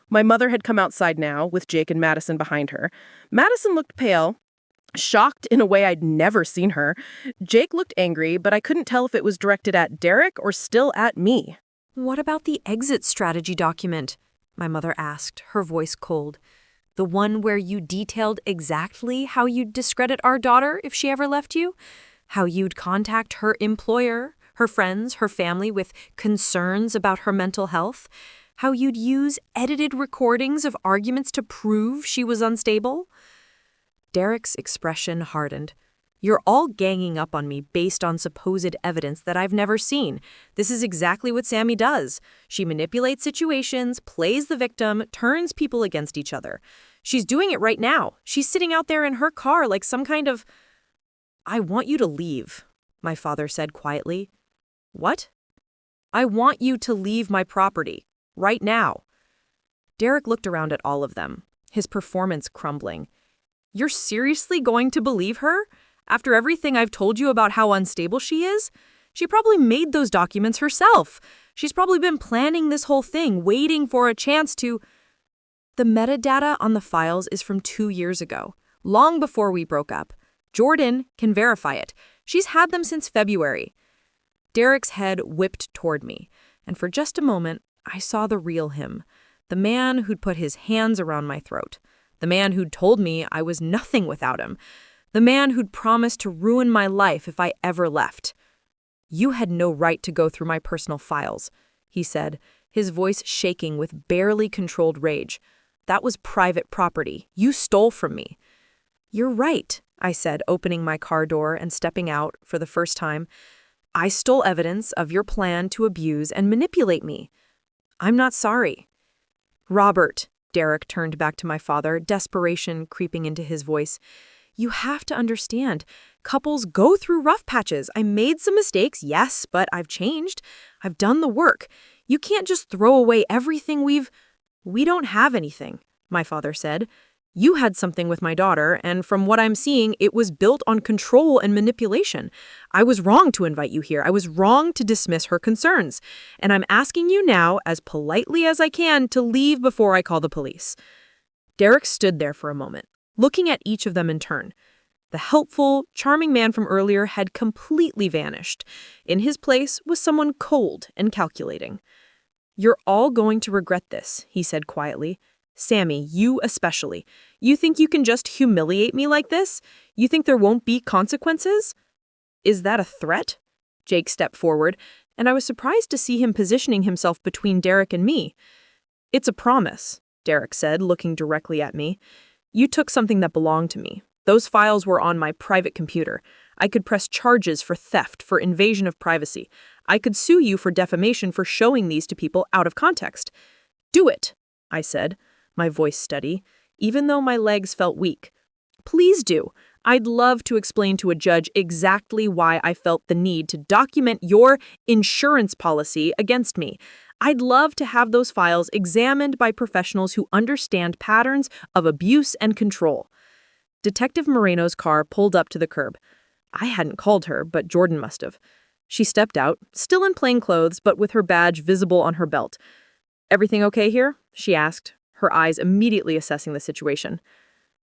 My mother had come outside now, with Jake and Madison behind her. Madison looked pale, shocked in a way I'd never seen her. Jake looked angry, but I couldn't tell if it was directed at Derek or still at me. "What about the exit strategy document?" my mother asked, her voice cold. "The one where you detailed exactly how you'd discredit our daughter if she ever left you? How you'd contact her employer, her friends, her family with concerns about her mental health? How you'd use edited recordings of arguments to prove she was unstable?" Derek's expression hardened. "You're all ganging up on me based on supposed evidence that I've never seen. This is exactly what Sammy does. She manipulates situations, plays the victim, turns people against each other. She's doing it right now. She's sitting out there in her car like some kind of—" "I want you to leave," my father said quietly. "What?" "I want you to leave my property. Right now." Derek looked around at all of them, his performance crumbling. You're seriously going to believe her? After everything I've told you about how unstable she is? She probably made those documents herself. She's probably been planning this whole thing, waiting for a chance to... The metadata on the files is from 2 years ago, long before we broke up. Jordan can verify it. She's had them since February. Derek's head whipped toward me, and for just a moment, I saw the real him. The man who'd put his hands around my throat. The man who'd told me I was nothing without him. The man who'd promised to ruin my life if I ever left. "You had no right to go through my personal files," he said, his voice shaking with barely controlled rage. "That was private property. You stole from me." "You're right," I said, opening my car door and stepping out for the first time. "I stole evidence of your plan to abuse and manipulate me. I'm not sorry." "Robert," Derek turned back to my father, desperation creeping into his voice, "you have to understand. Couples go through rough patches. I made some mistakes, yes, but I've changed. I've done the work. You can't just throw away everything We don't have anything," my father said. "You had something with my daughter, and from what I'm seeing, it was built on control and manipulation. I was wrong to invite you here. I was wrong to dismiss her concerns. And I'm asking you now, as politely as I can, to leave before I call the police." Derek stood there for a moment, looking at each of them in turn. The helpful, charming man from earlier had completely vanished. In his place was someone cold and calculating. "You're all going to regret this," he said quietly. "Sammy, you especially. You think you can just humiliate me like this? You think there won't be consequences?" "Is that a threat?" Jake stepped forward, and I was surprised to see him positioning himself between Derek and me. "It's a promise," Derek said, looking directly at me. "You took something that belonged to me. Those files were on my private computer. I could press charges for theft, for invasion of privacy. I could sue you for defamation for showing these to people out of context." "Do it," I said, my voice steady, even though my legs felt weak. "Please do. I'd love to explain to a judge exactly why I felt the need to document your insurance policy against me. I'd love to have those files examined by professionals who understand patterns of abuse and control." Detective Moreno's car pulled up to the curb. I hadn't called her, but Jordan must have. She stepped out, still in plain clothes, but with her badge visible on her belt. "Everything okay here?" she asked, her eyes immediately assessing the situation.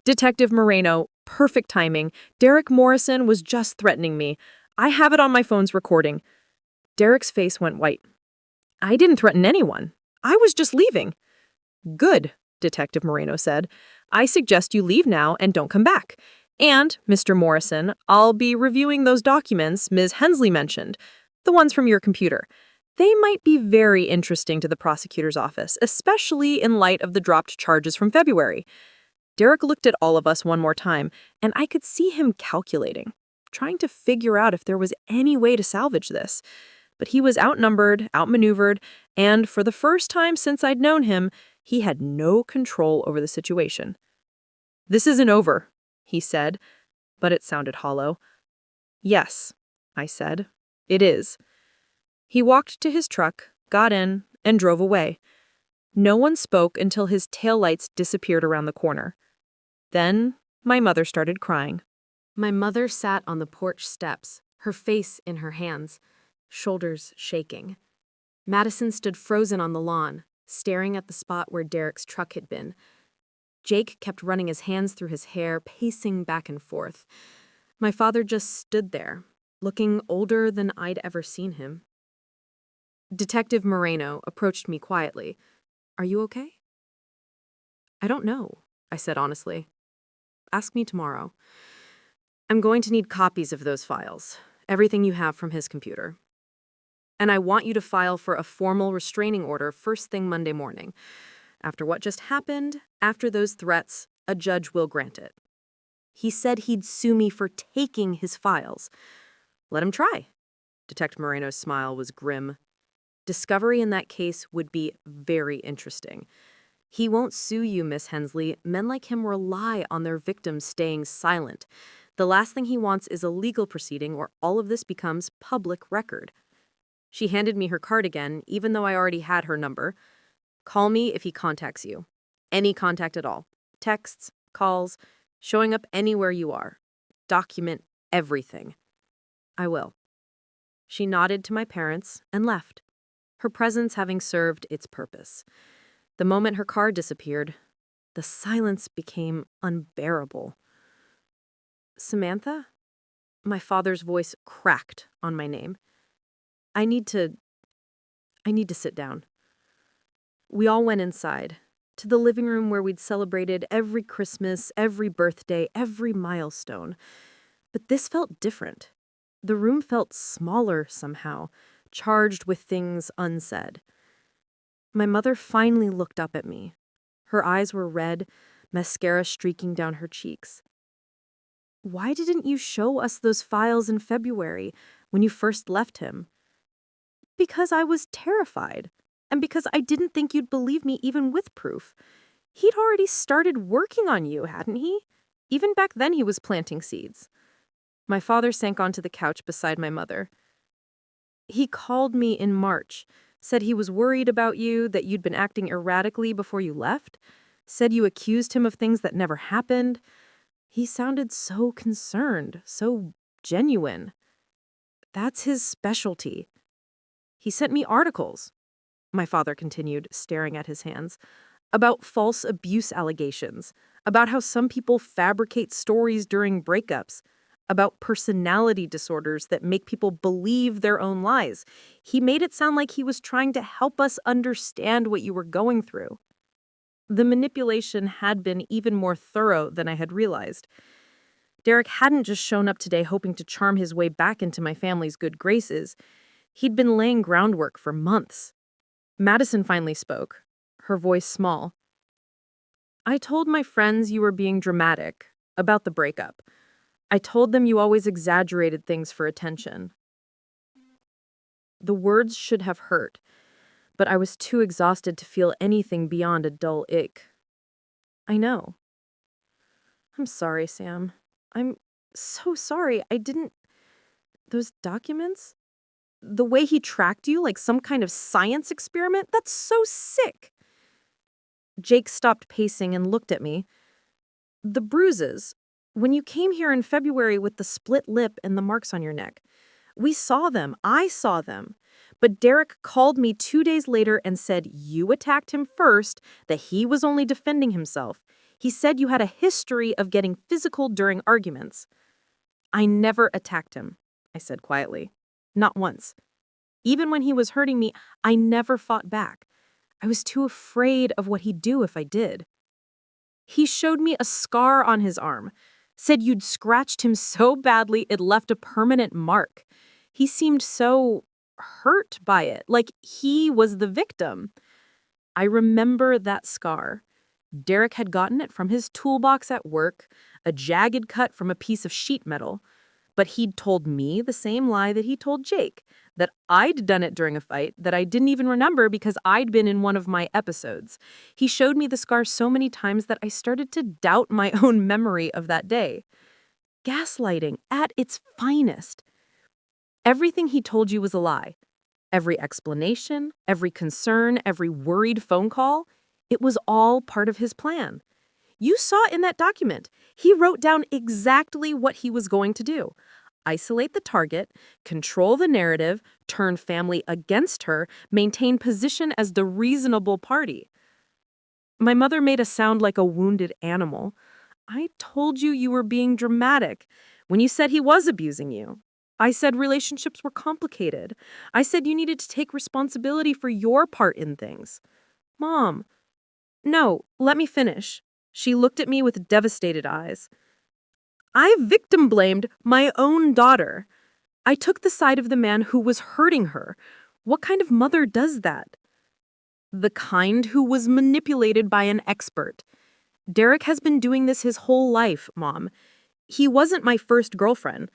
"Detective Moreno, perfect timing. Derek Morrison was just threatening me. I have it on my phone's recording." Derek's face went white. "I didn't threaten anyone. I was just leaving." "Good," Detective Moreno said. "I suggest you leave now and don't come back. And, Mr. Morrison, I'll be reviewing those documents Ms. Hensley mentioned, the ones from your computer. They might be very interesting to the prosecutor's office, especially in light of the dropped charges from February." Derek looked at all of us one more time, and I could see him calculating, trying to figure out if there was any way to salvage this. But he was outnumbered, outmaneuvered, and for the first time since I'd known him, he had no control over the situation. "This isn't over," he said, but it sounded hollow. "Yes," I said, "it is." He walked to his truck, got in, and drove away. No one spoke until his taillights disappeared around the corner. Then my mother started crying. My mother sat on the porch steps, her face in her hands, shoulders shaking. Madison stood frozen on the lawn, staring at the spot where Derek's truck had been. Jake kept running his hands through his hair, pacing back and forth. My father just stood there, looking older than I'd ever seen him. Detective Moreno approached me quietly. "Are you okay?" "I don't know," I said honestly. "Ask me tomorrow. I'm going to need copies of those files, everything you have from his computer. And I want you to file for a formal restraining order first thing Monday morning. After what just happened, after those threats, a judge will grant it." He said he'd sue me for taking his files. Let him try. Detective Moreno's smile was grim. Discovery in that case would be very interesting. He won't sue you, Miss Hensley. Men like him rely on their victims staying silent. The last thing he wants is a legal proceeding where all of this becomes public record. She handed me her card again, even though I already had her number. "Call me if he contacts you. Any contact at all. Texts, calls. Showing up anywhere you are. Document everything. I will. She nodded to my parents and left, her presence having served its purpose. The moment her car disappeared, the silence became unbearable. Samantha? My father's voice cracked on my name. I need to sit down. We all went inside, to the living room where we'd celebrated every Christmas, every birthday, every milestone. But this felt different. The room felt smaller somehow, charged with things unsaid. My mother finally looked up at me. Her eyes were red, mascara streaking down her cheeks. Why didn't you show us those files in February when you first left him? Because I was terrified, and because I didn't think you'd believe me even with proof. He'd already started working on you, hadn't he? Even back then he was planting seeds. My father sank onto the couch beside my mother. He called me in March, said he was worried about you, that you'd been acting erratically before you left, said you accused him of things that never happened. He sounded so concerned, so genuine. That's his specialty. He sent me articles, my father continued, staring at his hands, about false abuse allegations, about how some people fabricate stories during breakups, about personality disorders that make people believe their own lies. He made it sound like he was trying to help us understand what you were going through. The manipulation had been even more thorough than I had realized. Derek hadn't just shown up today hoping to charm his way back into my family's good graces. He'd been laying groundwork for months. Madison finally spoke, her voice small. I told my friends you were being dramatic about the breakup. I told them you always exaggerated things for attention. The words should have hurt, but I was too exhausted to feel anything beyond a dull ache. I know. I'm sorry, Sam. I'm so sorry. Those documents? The way he tracked you like some kind of science experiment? That's so sick. Jake stopped pacing and looked at me. The bruises. When you came here in February with the split lip and the marks on your neck. We saw them. I saw them. But Derek called me 2 days later and said you attacked him first, that he was only defending himself. He said you had a history of getting physical during arguments. I never attacked him, I said quietly. Not once. Even when he was hurting me, I never fought back. I was too afraid of what he'd do if I did. He showed me a scar on his arm, said you'd scratched him so badly it left a permanent mark. He seemed so hurt by it, like he was the victim. I remember that scar. Derek had gotten it from his toolbox at work, a jagged cut from a piece of sheet metal. But he'd told me the same lie that he told Jake, that I'd done it during a fight that I didn't even remember because I'd been in one of my episodes. He showed me the scar so many times that I started to doubt my own memory of that day. Gaslighting at its finest. Everything he told you was a lie. Every explanation, every concern, every worried phone call, it was all part of his plan. You saw in that document, he wrote down exactly what he was going to do. Isolate the target, control the narrative, turn family against her, maintain position as the reasonable party. My mother made us sound like a wounded animal. I told you you were being dramatic when you said he was abusing you. I said relationships were complicated. I said you needed to take responsibility for your part in things. Mom. No, let me finish. She looked at me with devastated eyes. I victim blamed my own daughter. I took the side of the man who was hurting her. What kind of mother does that? The kind who was manipulated by an expert. Derek has been doing this his whole life, Mom. He wasn't my first girlfriend.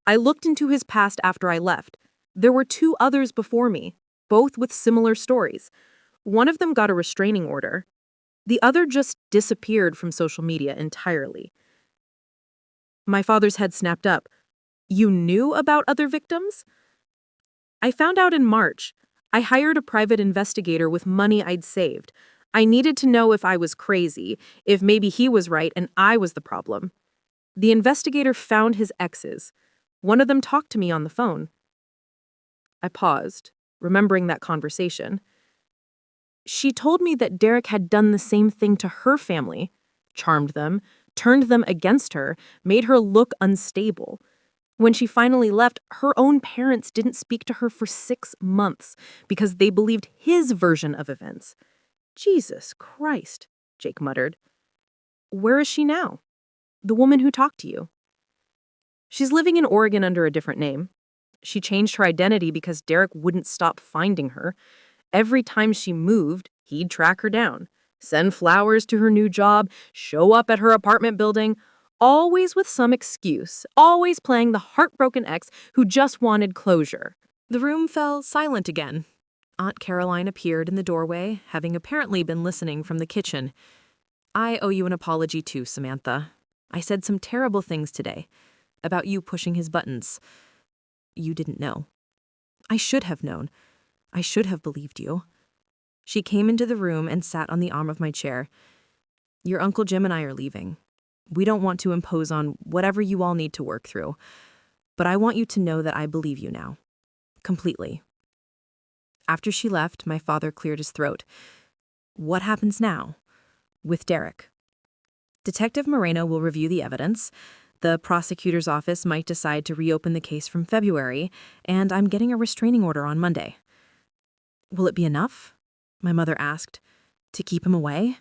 I looked into his past after I left. There were 2 others before me, both with similar stories. One of them got a restraining order. The other just disappeared from social media entirely. My father's head snapped up. You knew about other victims? I found out in March. I hired a private investigator with money I'd saved. I needed to know if I was crazy, if maybe he was right and I was the problem. The investigator found his exes. One of them talked to me on the phone. I paused, remembering that conversation. She told me that Derek had done the same thing to her family, charmed them, turned them against her, made her look unstable. When she finally left, her own parents didn't speak to her for 6 months because they believed his version of events. Jesus Christ, Jake muttered. Where is she now? The woman who talked to you. She's living in Oregon under a different name. She changed her identity because Derek wouldn't stop finding her. Every time she moved, he'd track her down, send flowers to her new job, show up at her apartment building, always with some excuse, always playing the heartbroken ex who just wanted closure. The room fell silent again. Aunt Caroline appeared in the doorway, having apparently been listening from the kitchen. I owe you an apology too, Samantha. I said some terrible things today about you pushing his buttons. You didn't know. I should have known. I should have believed you. She came into the room and sat on the arm of my chair. Your Uncle Jim and I are leaving. We don't want to impose on whatever you all need to work through, but I want you to know that I believe you now. Completely. After she left, my father cleared his throat. What happens now? With Derek. Detective Moreno will review the evidence. The prosecutor's office might decide to reopen the case from February, and I'm getting a restraining order on Monday. Will it be enough? My mother asked. To keep him away?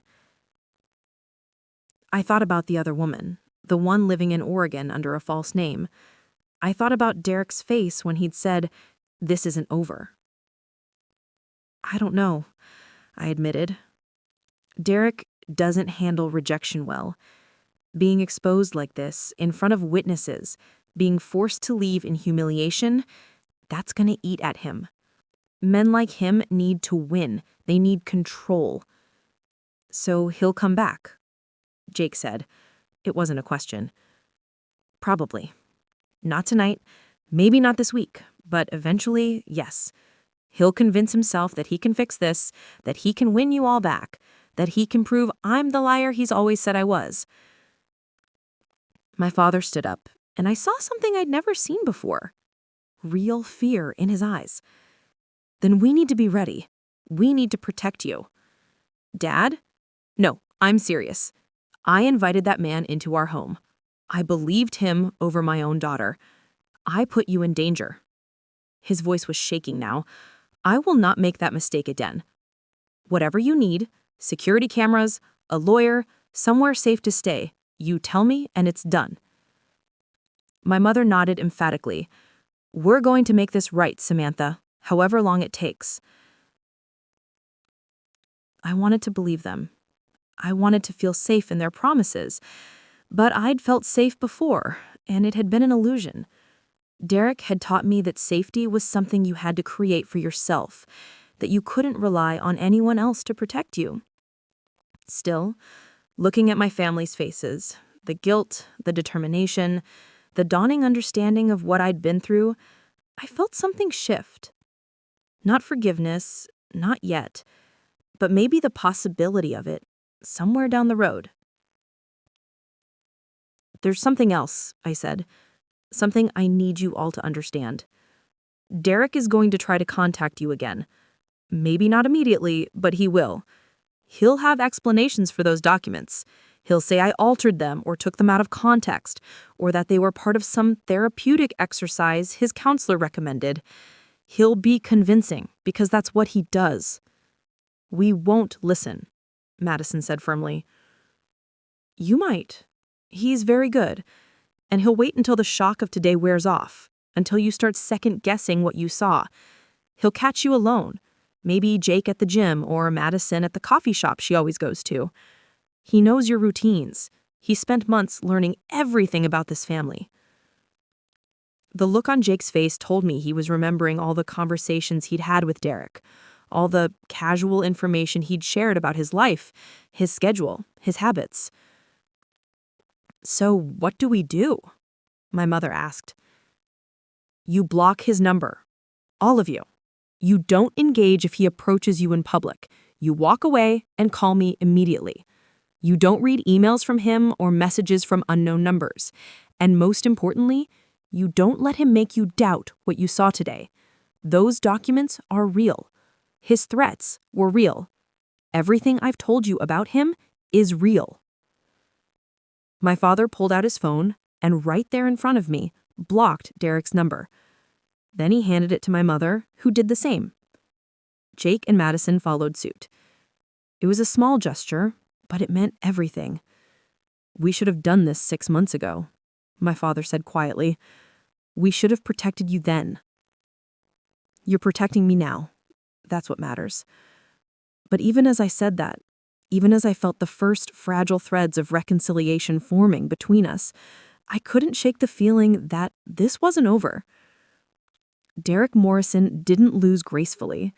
I thought about the other woman, the one living in Oregon under a false name. I thought about Derek's face when he'd said, "This isn't over." I don't know, I admitted. Derek doesn't handle rejection well. Being exposed like this, in front of witnesses, being forced to leave in humiliation, that's gonna eat at him. Men like him need to win. They need control. So he'll come back, Jake said. It wasn't a question. Probably. Not tonight, maybe not this week, but eventually, yes. He'll convince himself that he can fix this, that he can win you all back, that he can prove I'm the liar he's always said I was. My father stood up, and I saw something I'd never seen before. Real fear in his eyes. Then we need to be ready. We need to protect you. Dad? No, I'm serious. I invited that man into our home. I believed him over my own daughter. I put you in danger. His voice was shaking now. I will not make that mistake again. Whatever you need, security cameras, a lawyer, somewhere safe to stay, you tell me and it's done. My mother nodded emphatically. We're going to make this right, Samantha, however long it takes. I wanted to believe them. I wanted to feel safe in their promises. But I'd felt safe before, and it had been an illusion. Derek had taught me that safety was something you had to create for yourself, that you couldn't rely on anyone else to protect you. Still, looking at my family's faces, the guilt, the determination, the dawning understanding of what I'd been through, I felt something shift. Not forgiveness, not yet, but maybe the possibility of it, somewhere down the road. There's something else, I said. Something I need you all to understand. Derek is going to try to contact you again. Maybe not immediately, but he will. He'll have explanations for those documents. He'll say I altered them or took them out of context, or that they were part of some therapeutic exercise his counselor recommended. He'll be convincing, because that's what he does. We won't listen, Madison said firmly. You might. He's very good. And he'll wait until the shock of today wears off, until you start second-guessing what you saw. He'll catch you alone, maybe Jake at the gym or Madison at the coffee shop she always goes to. He knows your routines. He spent months learning everything about this family. The look on Jake's face told me he was remembering all the conversations he'd had with Derek, all the casual information he'd shared about his life, his schedule, his habits. So what do we do? My mother asked. You block his number. All of you. You don't engage if he approaches you in public. You walk away and call me immediately. You don't read emails from him or messages from unknown numbers. And most importantly, you don't let him make you doubt what you saw today. Those documents are real. His threats were real. Everything I've told you about him is real. My father pulled out his phone and right there in front of me, blocked Derek's number. Then he handed it to my mother, who did the same. Jake and Madison followed suit. It was a small gesture, but it meant everything. We should have done this 6 months ago, my father said quietly. We should have protected you then. You're protecting me now. That's what matters. But even as I said that, even as I felt the first fragile threads of reconciliation forming between us, I couldn't shake the feeling that this wasn't over. Derek Morrison didn't lose gracefully,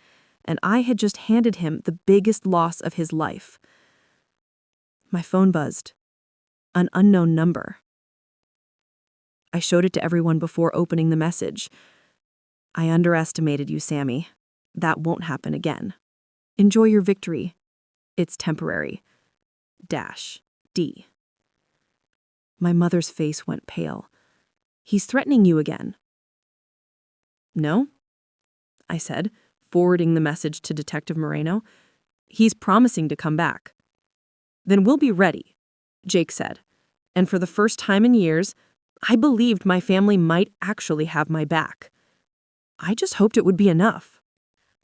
and I had just handed him the biggest loss of his life. My phone buzzed. An unknown number. I showed it to everyone before opening the message. I underestimated you, Sammy. That won't happen again. Enjoy your victory. It's temporary. D. My mother's face went pale. He's threatening you again. No, I said, forwarding the message to Detective Moreno. He's promising to come back. Then we'll be ready, Jake said. And for the first time in years, I believed my family might actually have my back. I just hoped it would be enough.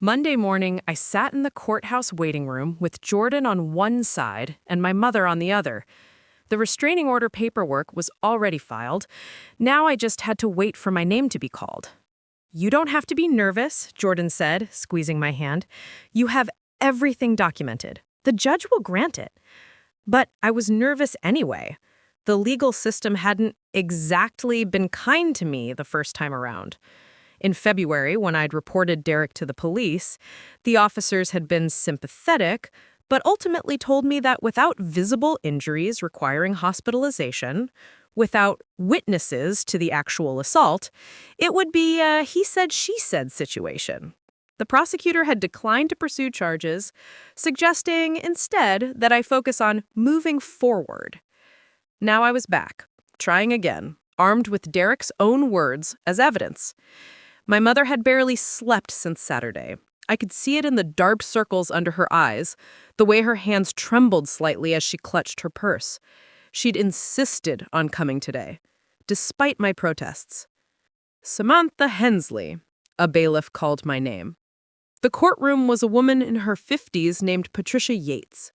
Monday morning, I sat in the courthouse waiting room with Jordan on one side and my mother on the other. The restraining order paperwork was already filed. Now I just had to wait for my name to be called. You don't have to be nervous, Jordan said, squeezing my hand. You have everything documented. The judge will grant it. But I was nervous anyway. The legal system hadn't exactly been kind to me the first time around. In February, when I'd reported Derek to the police, the officers had been sympathetic, but ultimately told me that without visible injuries requiring hospitalization, without witnesses to the actual assault, it would be a he said, she said situation. The prosecutor had declined to pursue charges, suggesting instead that I focus on moving forward. Now I was back, trying again, armed with Derek's own words as evidence. My mother had barely slept since Saturday. I could see it in the dark circles under her eyes, the way her hands trembled slightly as she clutched her purse. She'd insisted on coming today, despite my protests. Samantha Hensley, a bailiff called my name. The courtroom was a woman in her 50s named Patricia Yates.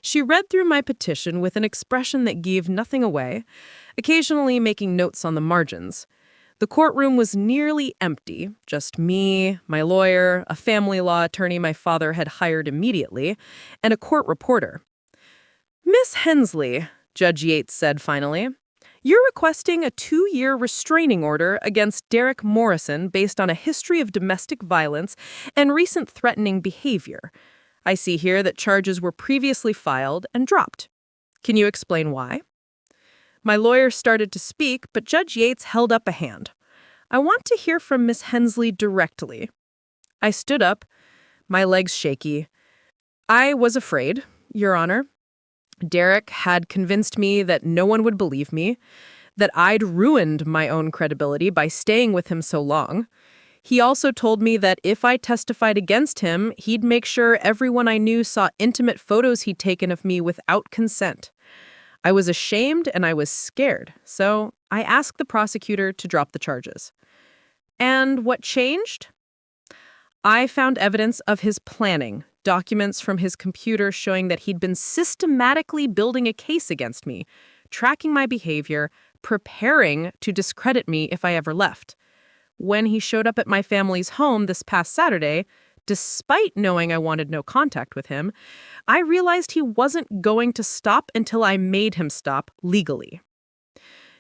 She read through my petition with an expression that gave nothing away, occasionally making notes on the margins. The courtroom was nearly empty, just me, my lawyer, a family law attorney my father had hired immediately, and a court reporter. Miss Hensley, Judge Yates said finally, you're requesting a 2-year restraining order against Derek Morrison based on a history of domestic violence and recent threatening behavior. I see here that charges were previously filed and dropped. Can you explain why? My lawyer started to speak, but Judge Yates held up a hand. I want to hear from Miss Hensley directly. I stood up, my legs shaky. I was afraid, Your Honor. Derek had convinced me that no one would believe me, that I'd ruined my own credibility by staying with him so long. He also told me that if I testified against him, he'd make sure everyone I knew saw intimate photos he'd taken of me without consent. I was ashamed and I was scared, so I asked the prosecutor to drop the charges. And what changed? I found evidence of his planning, documents from his computer showing that he'd been systematically building a case against me, tracking my behavior, preparing to discredit me if I ever left. When he showed up at my family's home this past Saturday, despite knowing I wanted no contact with him, I realized he wasn't going to stop until I made him stop legally.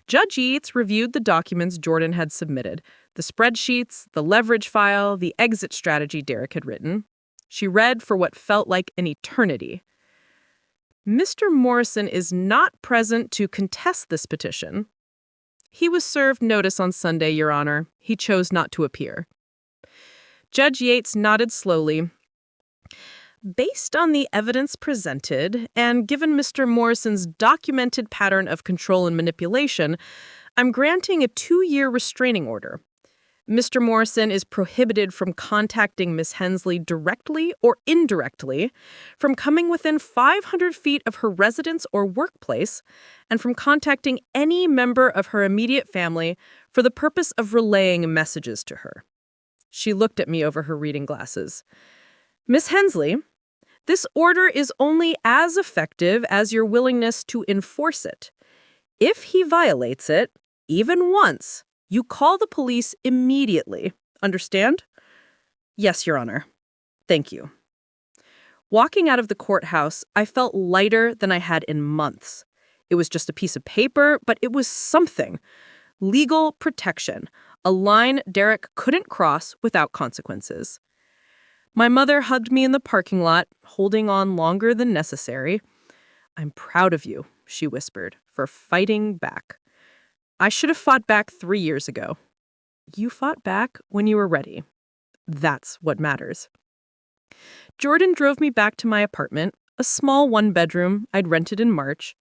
Judge Yates reviewed the documents Jordan had submitted, the spreadsheets, the leverage file, the exit strategy Derek had written. She read for what felt like an eternity. Mr. Morrison is not present to contest this petition. He was served notice on Sunday, Your Honor. He chose not to appear. Judge Yates nodded slowly. Based on the evidence presented, and given Mr. Morrison's documented pattern of control and manipulation, I'm granting a 2-year restraining order. Mr. Morrison is prohibited from contacting Miss Hensley directly or indirectly, from coming within 500 feet of her residence or workplace, and from contacting any member of her immediate family for the purpose of relaying messages to her. She looked at me over her reading glasses. Miss Hensley, this order is only as effective as your willingness to enforce it. If he violates it, even once, you call the police immediately. Understand? Yes, Your Honor. Thank you. Walking out of the courthouse, I felt lighter than I had in months. It was just a piece of paper, but it was something. Legal protection, a line Derek couldn't cross without consequences. My mother hugged me in the parking lot, holding on longer than necessary. I'm proud of you, she whispered, for fighting back. I should have fought back 3 years ago. You fought back when you were ready. That's what matters. Jordan drove me back to my apartment, a small one-bedroom I'd rented in March,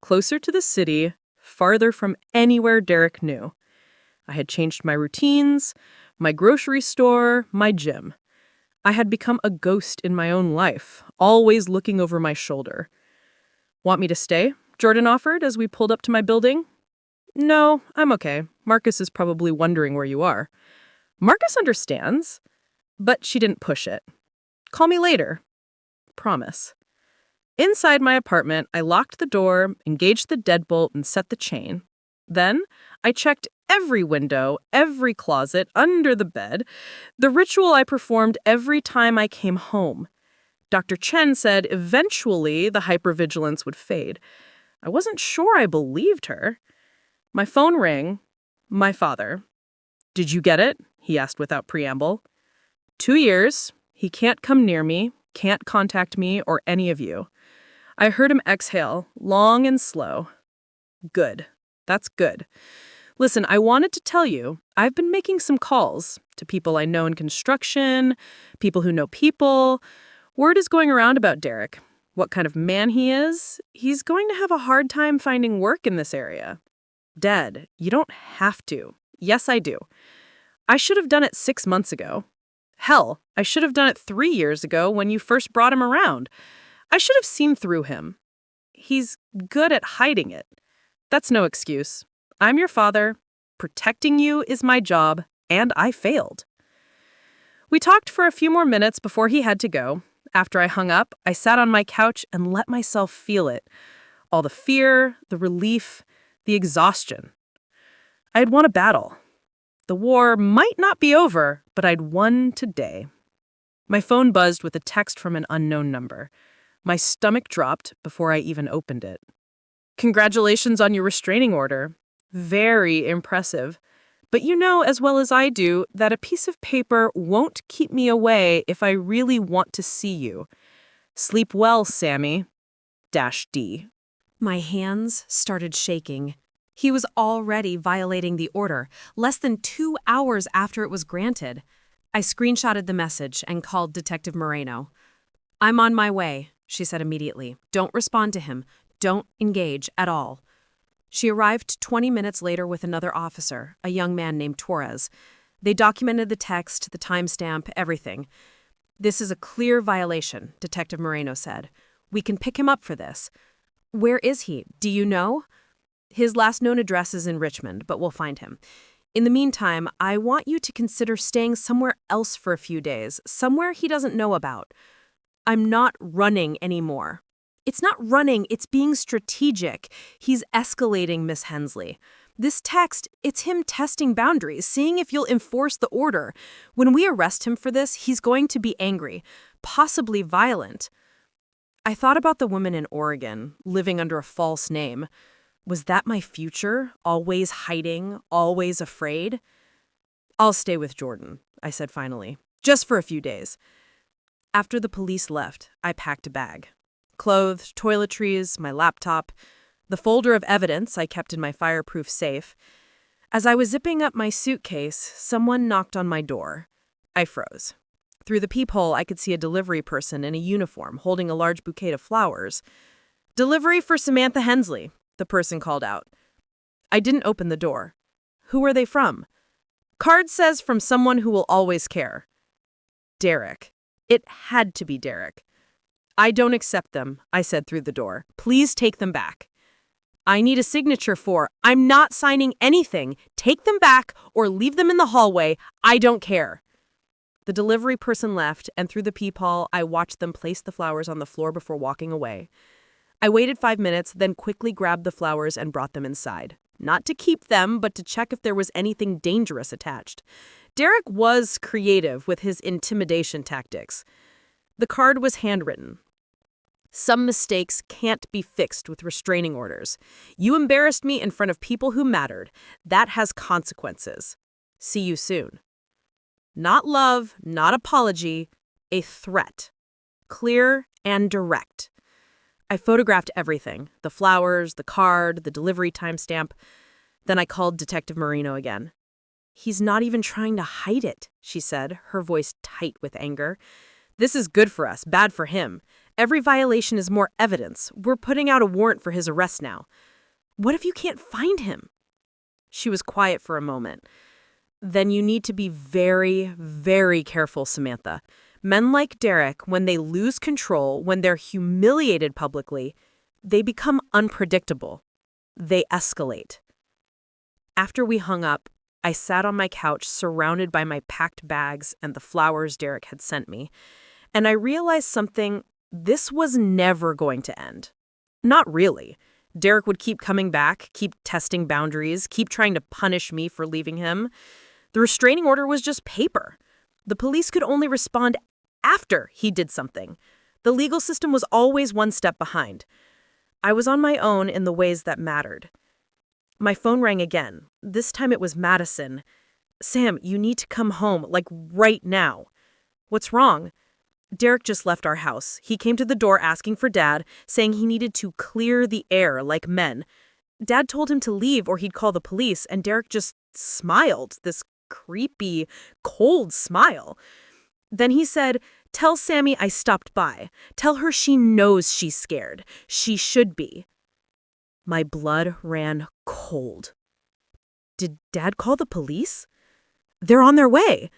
closer to the city, farther from anywhere Derek knew. I had changed my routines, my grocery store, my gym. I had become a ghost in my own life, always looking over my shoulder. Want me to stay? Jordan offered as we pulled up to my building. No, I'm okay. Marcus is probably wondering where you are. Marcus understands, but she didn't push it. Call me later. Promise. Inside my apartment, I locked the door, engaged the deadbolt, and set the chain. Then, I checked every window, every closet, under the bed, the ritual I performed every time I came home. Dr. Chen said eventually the hypervigilance would fade. I wasn't sure I believed her. My phone rang. My father. Did you get it? He asked without preamble. 2 years. He can't come near me, can't contact me or any of you. I heard him exhale, long and slow. Good. That's good. Listen, I wanted to tell you, I've been making some calls to people I know in construction, people who know people. Word is going around about Derek. What kind of man he is. He's going to have a hard time finding work in this area. Dad, you don't have to. Yes, I do. I should have done it 6 months ago. Hell, I should have done it 3 years ago when you first brought him around. I should have seen through him. He's good at hiding it. That's no excuse. I'm your father. Protecting you is my job, and I failed. We talked for a few more minutes before he had to go. After I hung up, I sat on my couch and let myself feel it. All the fear, the relief, the exhaustion. I'd won a battle. The war might not be over, but I'd won today. My phone buzzed with a text from an unknown number. My stomach dropped before I even opened it. Congratulations on your restraining order. Very impressive. But you know as well as I do that a piece of paper won't keep me away if I really want to see you. Sleep well, Sammy. -D. My hands started shaking. He was already violating the order, less than 2 hours after it was granted. I screenshotted the message and called Detective Moreno. I'm on my way, she said immediately. Don't respond to him. Don't engage at all. She arrived 20 minutes later with another officer, a young man named Torres. They documented the text, the timestamp, everything. This is a clear violation, Detective Moreno said. We can pick him up for this. Where is he? Do you know? His last known address is in Richmond, but we'll find him. In the meantime, I want you to consider staying somewhere else for a few days, somewhere he doesn't know about. I'm not running anymore. It's not running, it's being strategic. He's escalating, Miss Hensley. This text, it's him testing boundaries, seeing if you'll enforce the order. When we arrest him for this, he's going to be angry, possibly violent. I thought about the woman in Oregon, living under a false name. Was that my future? Always hiding, always afraid? I'll stay with Jordan, I said finally, just for a few days. After the police left, I packed a bag. Clothes, toiletries, my laptop, the folder of evidence I kept in my fireproof safe. As I was zipping up my suitcase, someone knocked on my door. I froze. Through the peephole, I could see a delivery person in a uniform holding a large bouquet of flowers. "Delivery for Samantha Hensley," the person called out. I didn't open the door. "Who are they from?" "Card says from someone who will always care." Derek. It had to be Derek. "I don't accept them," I said through the door. "Please take them back." "I need a signature for—" "I'm not signing anything. Take them back or leave them in the hallway. I don't care." The delivery person left, and through the peephole, I watched them place the flowers on the floor before walking away. I waited 5 minutes, then quickly grabbed the flowers and brought them inside. Not to keep them, but to check if there was anything dangerous attached. Derek was creative with his intimidation tactics. The card was handwritten. "Some mistakes can't be fixed with restraining orders. You embarrassed me in front of people who mattered. That has consequences. See you soon." Not love, not apology, a threat. Clear and direct. I photographed everything, the flowers, the card, the delivery timestamp. Then I called Detective Marino again. "He's not even trying to hide it," she said, her voice tight with anger. "This is good for us, bad for him. Every violation is more evidence. We're putting out a warrant for his arrest now. What if you can't find him?" She was quiet for a moment. "Then you need to be very, very careful, Samantha. Men like Derek, when they lose control, when they're humiliated publicly, they become unpredictable. They escalate." After we hung up, I sat on my couch surrounded by my packed bags and the flowers Derek had sent me, and I realized something. This was never going to end. Not really. Derek would keep coming back, keep testing boundaries, keep trying to punish me for leaving him. The restraining order was just paper. The police could only respond after he did something. The legal system was always one step behind. I was on my own in the ways that mattered. My phone rang again. This time it was Madison. "Sam, you need to come home, like right now." "What's wrong?" "Derek just left our house. He came to the door asking for Dad, saying he needed to clear the air like men. Dad told him to leave or he'd call the police, and Derek just smiled, this creepy, cold smile. Then he said, 'Tell Sammy I stopped by. Tell her she knows she's scared. She should be.'" My blood ran cold. Did Dad call the police? They're on their way.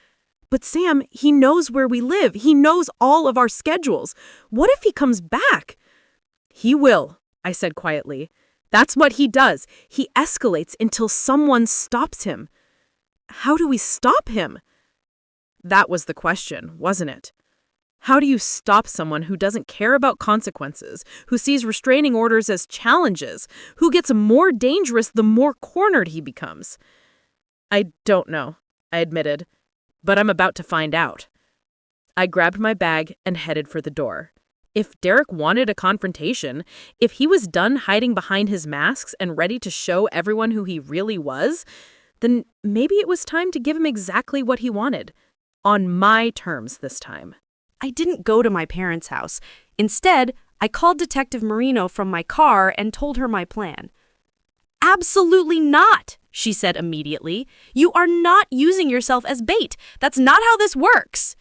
But Sam, he knows where we live. He knows all of our schedules. What if he comes back? "He will," I said quietly. "That's what he does. He escalates until someone stops him." How do we stop him? That was the question, wasn't it? How do you stop someone who doesn't care about consequences, who sees restraining orders as challenges, who gets more dangerous the more cornered he becomes? "I don't know," I admitted, "but I'm about to find out." I grabbed my bag and headed for the door. If Derek wanted a confrontation, if he was done hiding behind his masks and ready to show everyone who he really was, then maybe it was time to give him exactly what he wanted. On my terms this time. I didn't go to my parents' house. Instead, I called Detective Marino from my car and told her my plan. "Absolutely not," she said immediately. "You are not using yourself as bait. That's not how this works."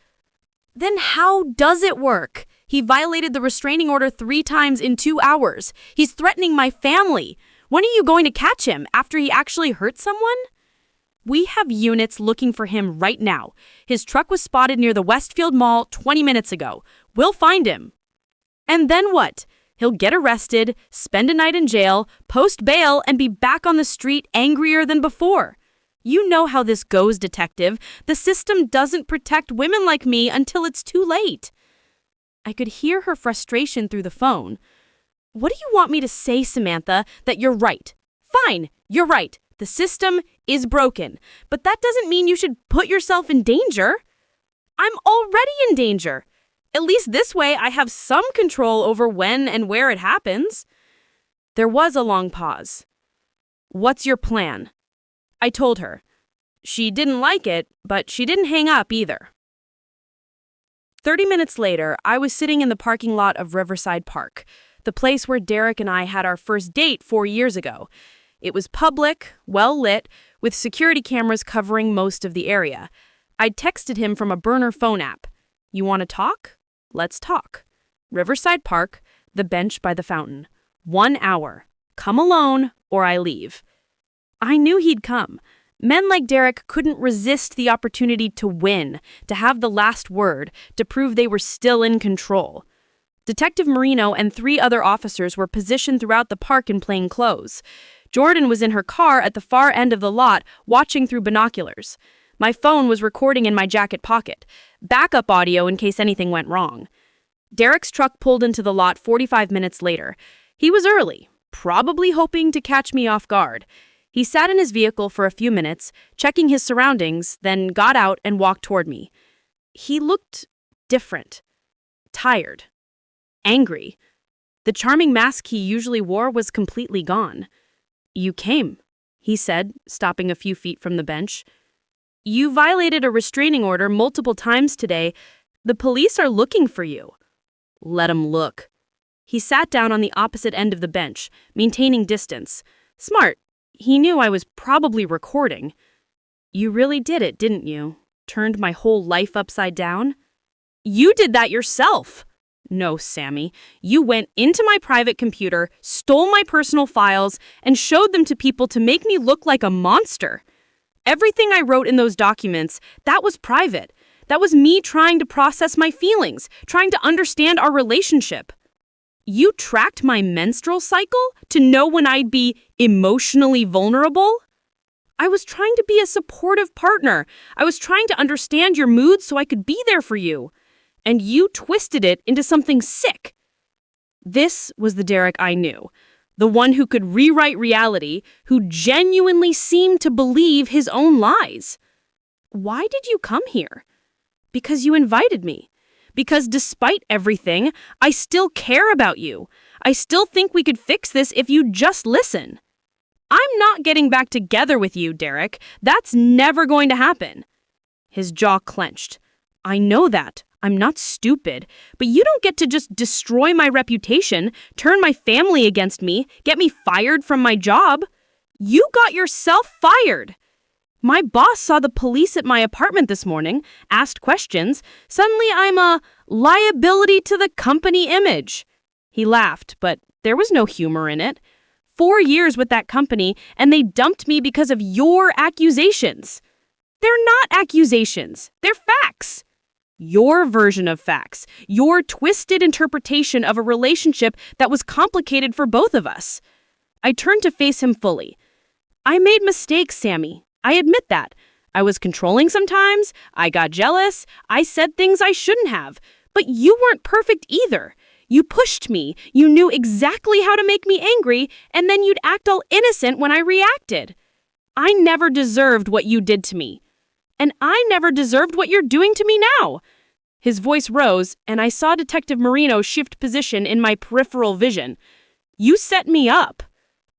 "Then how does it work? He violated the restraining order 3 times in 2 hours. He's threatening my family. When are you going to catch him? After he actually hurt someone?" "We have units looking for him right now. His truck was spotted near the Westfield Mall 20 minutes ago. We'll find him." "And then what? He'll get arrested, spend a night in jail, post bail, and be back on the street angrier than before. You know how this goes, Detective. The system doesn't protect women like me until it's too late." I could hear her frustration through the phone. "What do you want me to say, Samantha? That you're right? Fine, you're right. The system is broken, but that doesn't mean you should put yourself in danger. I'm already in danger. At least this way I have some control over when and where it happens." There was a long pause. "What's your plan?" I told her. She didn't like it, but she didn't hang up either. 30 minutes later, I was sitting in the parking lot of Riverside Park, the place where Derek and I had our first date 4 years ago. It was public, well lit, with security cameras covering most of the area. I'd texted him from a burner phone app. You want to talk? Let's talk. Riverside Park, the bench by the fountain. 1 hour. Come alone, or I leave. I knew he'd come. Men like Derek couldn't resist the opportunity to win, to have the last word, to prove they were still in control. Detective Marino and 3 other officers were positioned throughout the park in plain clothes. Jordan was in her car at the far end of the lot, watching through binoculars. My phone was recording in my jacket pocket. Backup audio in case anything went wrong. Derek's truck pulled into the lot 45 minutes later. He was early, probably hoping to catch me off guard. He sat in his vehicle for a few minutes, checking his surroundings, then got out and walked toward me. He looked different. Tired. Angry. The charming mask he usually wore was completely gone. "You came," he said, stopping a few feet from the bench. "You violated a restraining order multiple times today. The police are looking for you." "Let 'em look." He sat down on the opposite end of the bench, maintaining distance. Smart. He knew I was probably recording. "You really did it, didn't you? Turned my whole life upside down?" "You did that yourself." "No, Sammy. You went into my private computer, stole my personal files, and showed them to people to make me look like a monster. Everything I wrote in those documents, that was private. That was me trying to process my feelings, trying to understand our relationship. You tracked my menstrual cycle to know when I'd be emotionally vulnerable? I was trying to be a supportive partner. I was trying to understand your mood so I could be there for you. And you twisted it into something sick." This was the Derek I knew. The one who could rewrite reality, who genuinely seemed to believe his own lies. "Why did you come here?" "Because you invited me. Because despite everything, I still care about you. I still think we could fix this if you just listen." "I'm not getting back together with you, Derek. That's never going to happen." His jaw clenched. "I know that. I'm not stupid. But you don't get to just destroy my reputation, turn my family against me, get me fired from my job. You got yourself fired. My boss saw the police at my apartment this morning, asked questions. Suddenly I'm a liability to the company image." He laughed, but there was no humor in it. 4 years with that company, and they dumped me because of your accusations. They're not accusations. They're facts. Your version of facts. Your twisted interpretation of a relationship that was complicated for both of us. I turned to face him fully. "I made mistakes, Sammy. I admit that. I was controlling sometimes. I got jealous. I said things I shouldn't have. But you weren't perfect either. You pushed me. You knew exactly how to make me angry, and then you'd act all innocent when I reacted. I never deserved what you did to me. And I never deserved what you're doing to me now." His voice rose, and I saw Detective Marino shift position in my peripheral vision. "You set me up."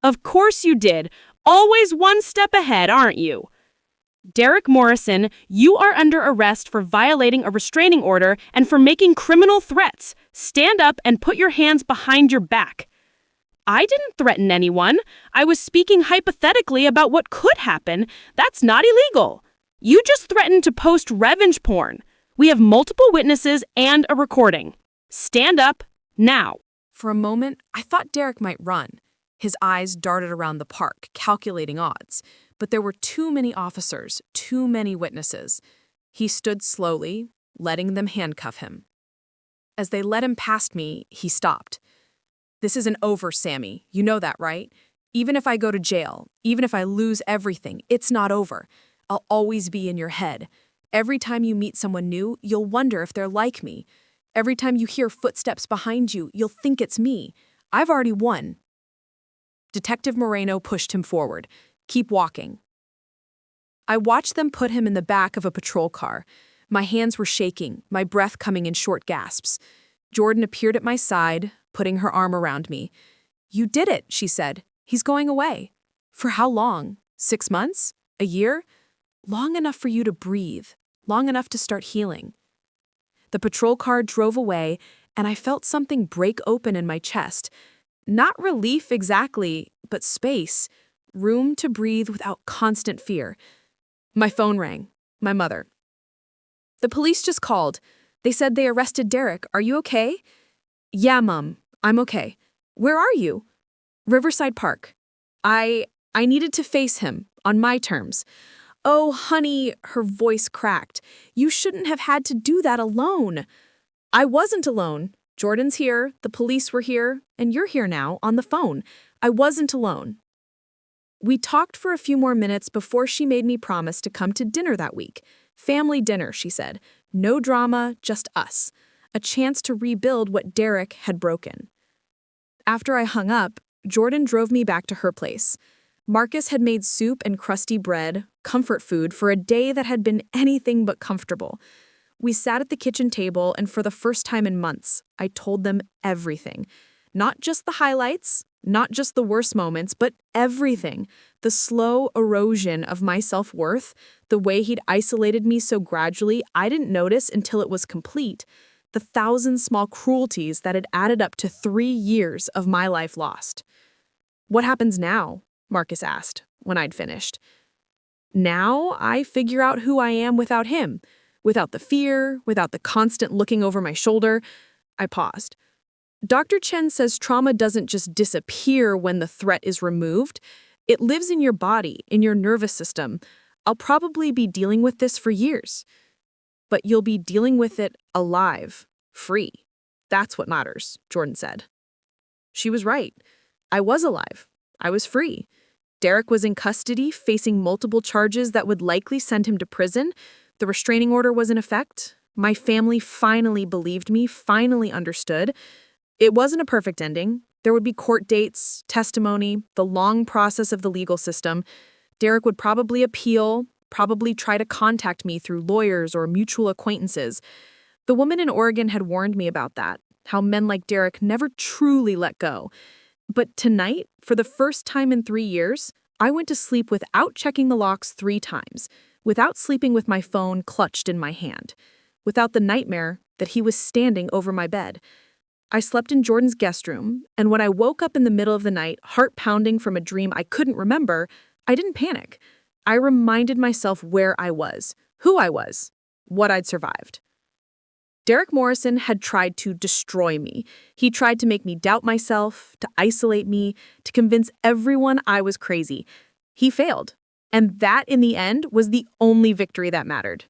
"Of course you did. Always one step ahead, aren't you?" "Derek Morrison, you are under arrest for violating a restraining order and for making criminal threats. Stand up and put your hands behind your back." "I didn't threaten anyone. I was speaking hypothetically about what could happen. That's not illegal. You just threatened to post revenge porn. We have multiple witnesses and a recording. Stand up now." For a moment, I thought Derek might run. His eyes darted around the park, calculating odds. But there were too many officers, too many witnesses. He stood slowly, letting them handcuff him. As they led him past me, he stopped. "This isn't over, Sammy. You know that, right? Even if I go to jail, even if I lose everything, it's not over. I'll always be in your head. Every time you meet someone new, you'll wonder if they're like me. Every time you hear footsteps behind you, you'll think it's me. I've already won." Detective Moreno pushed him forward. "Keep walking." I watched them put him in the back of a patrol car. My hands were shaking, my breath coming in short gasps. Jordan appeared at my side, putting her arm around me. "You did it," she said. "He's going away." "For how long? 6 months? A year?" "Long enough for you to breathe, long enough to start healing." The patrol car drove away, and I felt something break open in my chest. Not relief exactly, but space. Room to breathe without constant fear. My phone rang. My mother. "The police just called. They said they arrested Derek. Are you okay? Yeah, Mom. I'm okay. Where are you? Riverside Park. I needed to face him on my terms. Oh, honey, her voice cracked. You shouldn't have had to do that alone. I wasn't alone. Jordan's here, the police were here, and you're here now on the phone. I wasn't alone. We talked for a few more minutes before she made me promise to come to dinner that week. Family dinner, she said. No drama, just us. A chance to rebuild what Derek had broken. After I hung up, Jordan drove me back to her place. Marcus had made soup and crusty bread, comfort food, for a day that had been anything but comfortable. We sat at the kitchen table, and for the first time in months, I told them everything. Not just the highlights, not just the worst moments, but everything. The slow erosion of my self-worth, the way he'd isolated me so gradually I didn't notice until it was complete, the 1,000 small cruelties that had added up to 3 years of my life lost. What happens now? Marcus asked when I'd finished. Now I figure out who I am without him, without the fear, without the constant looking over my shoulder. I paused. Dr. Chen says trauma doesn't just disappear when the threat is removed. It lives in your body, in your nervous system. I'll probably be dealing with this for years. But you'll be dealing with it alive, free. That's what matters, Jordan said. She was right. I was alive. I was free. Derek was in custody, facing multiple charges that would likely send him to prison. The restraining order was in effect. My family finally believed me, finally understood. It wasn't a perfect ending. There would be court dates, testimony, the long process of the legal system. Derek would probably appeal, probably try to contact me through lawyers or mutual acquaintances. The woman in Oregon had warned me about that, how men like Derek never truly let go. But tonight, for the first time in 3 years, I went to sleep without checking the locks 3 times, without sleeping with my phone clutched in my hand, without the nightmare that he was standing over my bed. I slept in Jordan's guest room, and when I woke up in the middle of the night, heart pounding from a dream I couldn't remember, I didn't panic. I reminded myself where I was, who I was, what I'd survived. Derek Morrison had tried to destroy me. He tried to make me doubt myself, to isolate me, to convince everyone I was crazy. He failed. And that, in the end, was the only victory that mattered.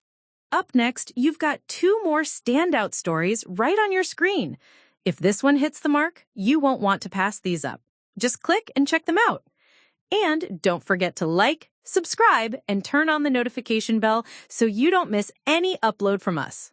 Up next, you've got 2 more standout stories right on your screen. If this one hits the mark, you won't want to pass these up. Just click and check them out. And don't forget to like, subscribe, and turn on the notification bell so you don't miss any upload from us.